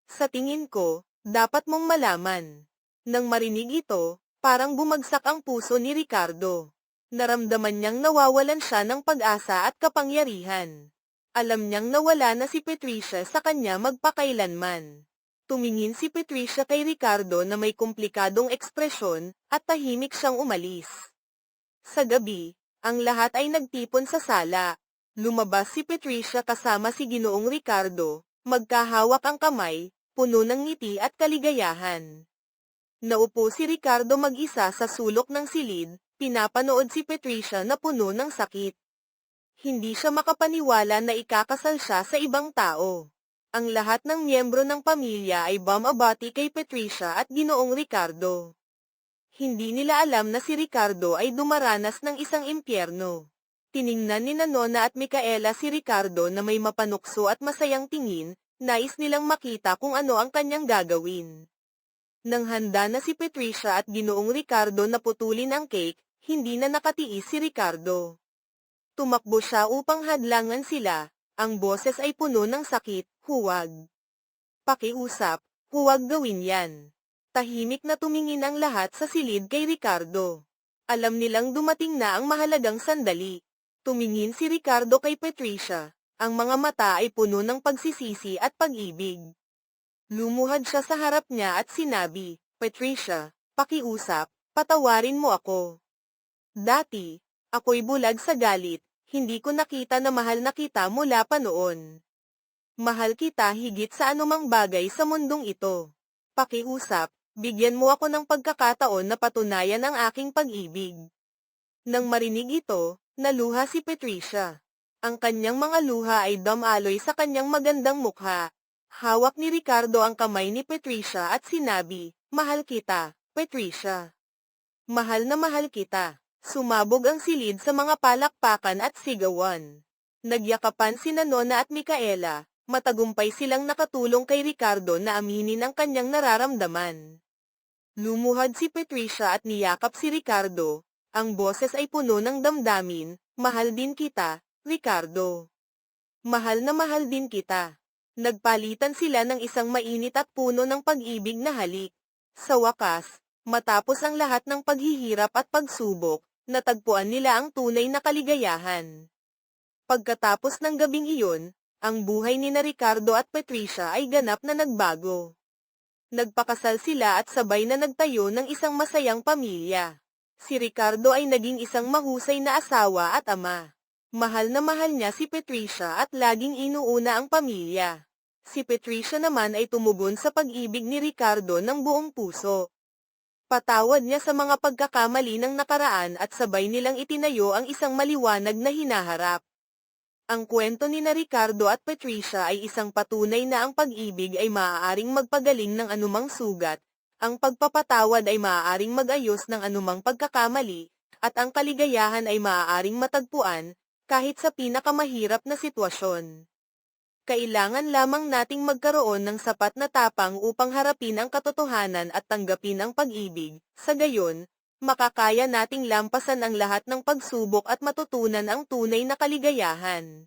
Sa tingin ko, dapat mong malaman. Nang marinig ito, parang bumagsak ang puso ni Ricardo. Naramdaman niyang nawawalan siya ng pag-asa at kapangyarihan. Alam niyang nawala na si Patricia sa kanya magpakailanman. Tumingin si Patricia kay Ricardo na may komplikadong ekspresyon, at tahimik siyang umalis. Sa gabi, ang lahat ay nagtipon sa sala. Lumabas si Patricia kasama si Ginoong Ricardo, magkahawak ang kamay, puno ng ngiti at kaligayahan. Naupo si Ricardo mag-isa sa sulok ng silid, pinapanood si Patricia na puno ng sakit. Hindi siya makapaniwala na ikakasal siya sa ibang tao. Ang lahat ng miyembro ng pamilya ay bumabati kay Patricia at Ginoong Ricardo. Hindi nila alam na si Ricardo ay dumaranas ng isang impyerno. Tiningnan ni Nona at Micaela si Ricardo na may mapanukso at masayang tingin, nais nilang makita kung ano ang kanyang gagawin. Nang handa na si Patricia at Ginoong Ricardo na putulin ang cake, hindi na nakatiis si Ricardo. Tumakbo siya upang hadlangan sila, ang boses ay puno ng sakit, huwag. Pakiusap, huwag gawin yan. Tahimik na tumingin ang lahat sa silid kay Ricardo. Alam nilang dumating na ang mahalagang sandali. Tumingin si Ricardo kay Patricia, ang mga mata ay puno ng pagsisisi at pag-ibig. Lumuhad siya sa harap niya at sinabi, Patricia, pakiusap, patawarin mo ako. Dati, ako'y bulag sa galit. Hindi ko nakita na mahal na kita mula pa noon. Mahal kita higit sa anumang bagay sa mundong ito. Pakiusap, bigyan mo ako ng pagkakataon na patunayan ang aking pag-ibig. Nang marinig ito, naluha si Patricia. Ang kanyang mga luha ay dumaloy sa kanyang magandang mukha. Hawak ni Ricardo ang kamay ni Patricia at sinabi, mahal kita, Patricia. Mahal na mahal kita. Sumabog ang silid sa mga palakpakan at sigawan. Nagyakapan sina Nona at Micaela, matagumpay silang nakatulong kay Ricardo na aminin ang kanyang nararamdaman. Lumuhad si Patricia at niyakap si Ricardo, ang boses ay puno ng damdamin, mahal din kita, Ricardo. Mahal na mahal din kita. Nagpalitan sila ng isang mainit at puno ng pag-ibig na halik. Sa wakas, matapos ang lahat ng paghihirap at pagsubok, natagpuan nila ang tunay na kaligayahan. Pagkatapos ng gabing iyon, ang buhay ni na Ricardo at Patricia ay ganap na nagbago. Nagpakasal sila at sabay na nagtayo ng isang masayang pamilya. Si Ricardo ay naging isang mahusay na asawa at ama. Mahal na mahal niya si Patricia at laging inuuna ang pamilya. Si Patricia naman ay tumugon sa pag-ibig ni Ricardo ng buong puso. Patawad niya sa mga pagkakamali ng nakaraan at sabay nilang itinayo ang isang maliwanag na hinaharap. Ang kwento ni na Ricardo at Patricia ay isang patunay na ang pag-ibig ay maaaring magpagaling ng anumang sugat, ang pagpapatawad ay maaaring mag-ayos ng anumang pagkakamali, at ang kaligayahan ay maaaring matagpuan, kahit sa pinakamahirap na sitwasyon. Kailangan lamang nating magkaroon ng sapat na tapang upang harapin ang katotohanan at tanggapin ang pag-ibig, sa gayon, makakaya nating lampasan ang lahat ng pagsubok at matutunan ang tunay na kaligayahan.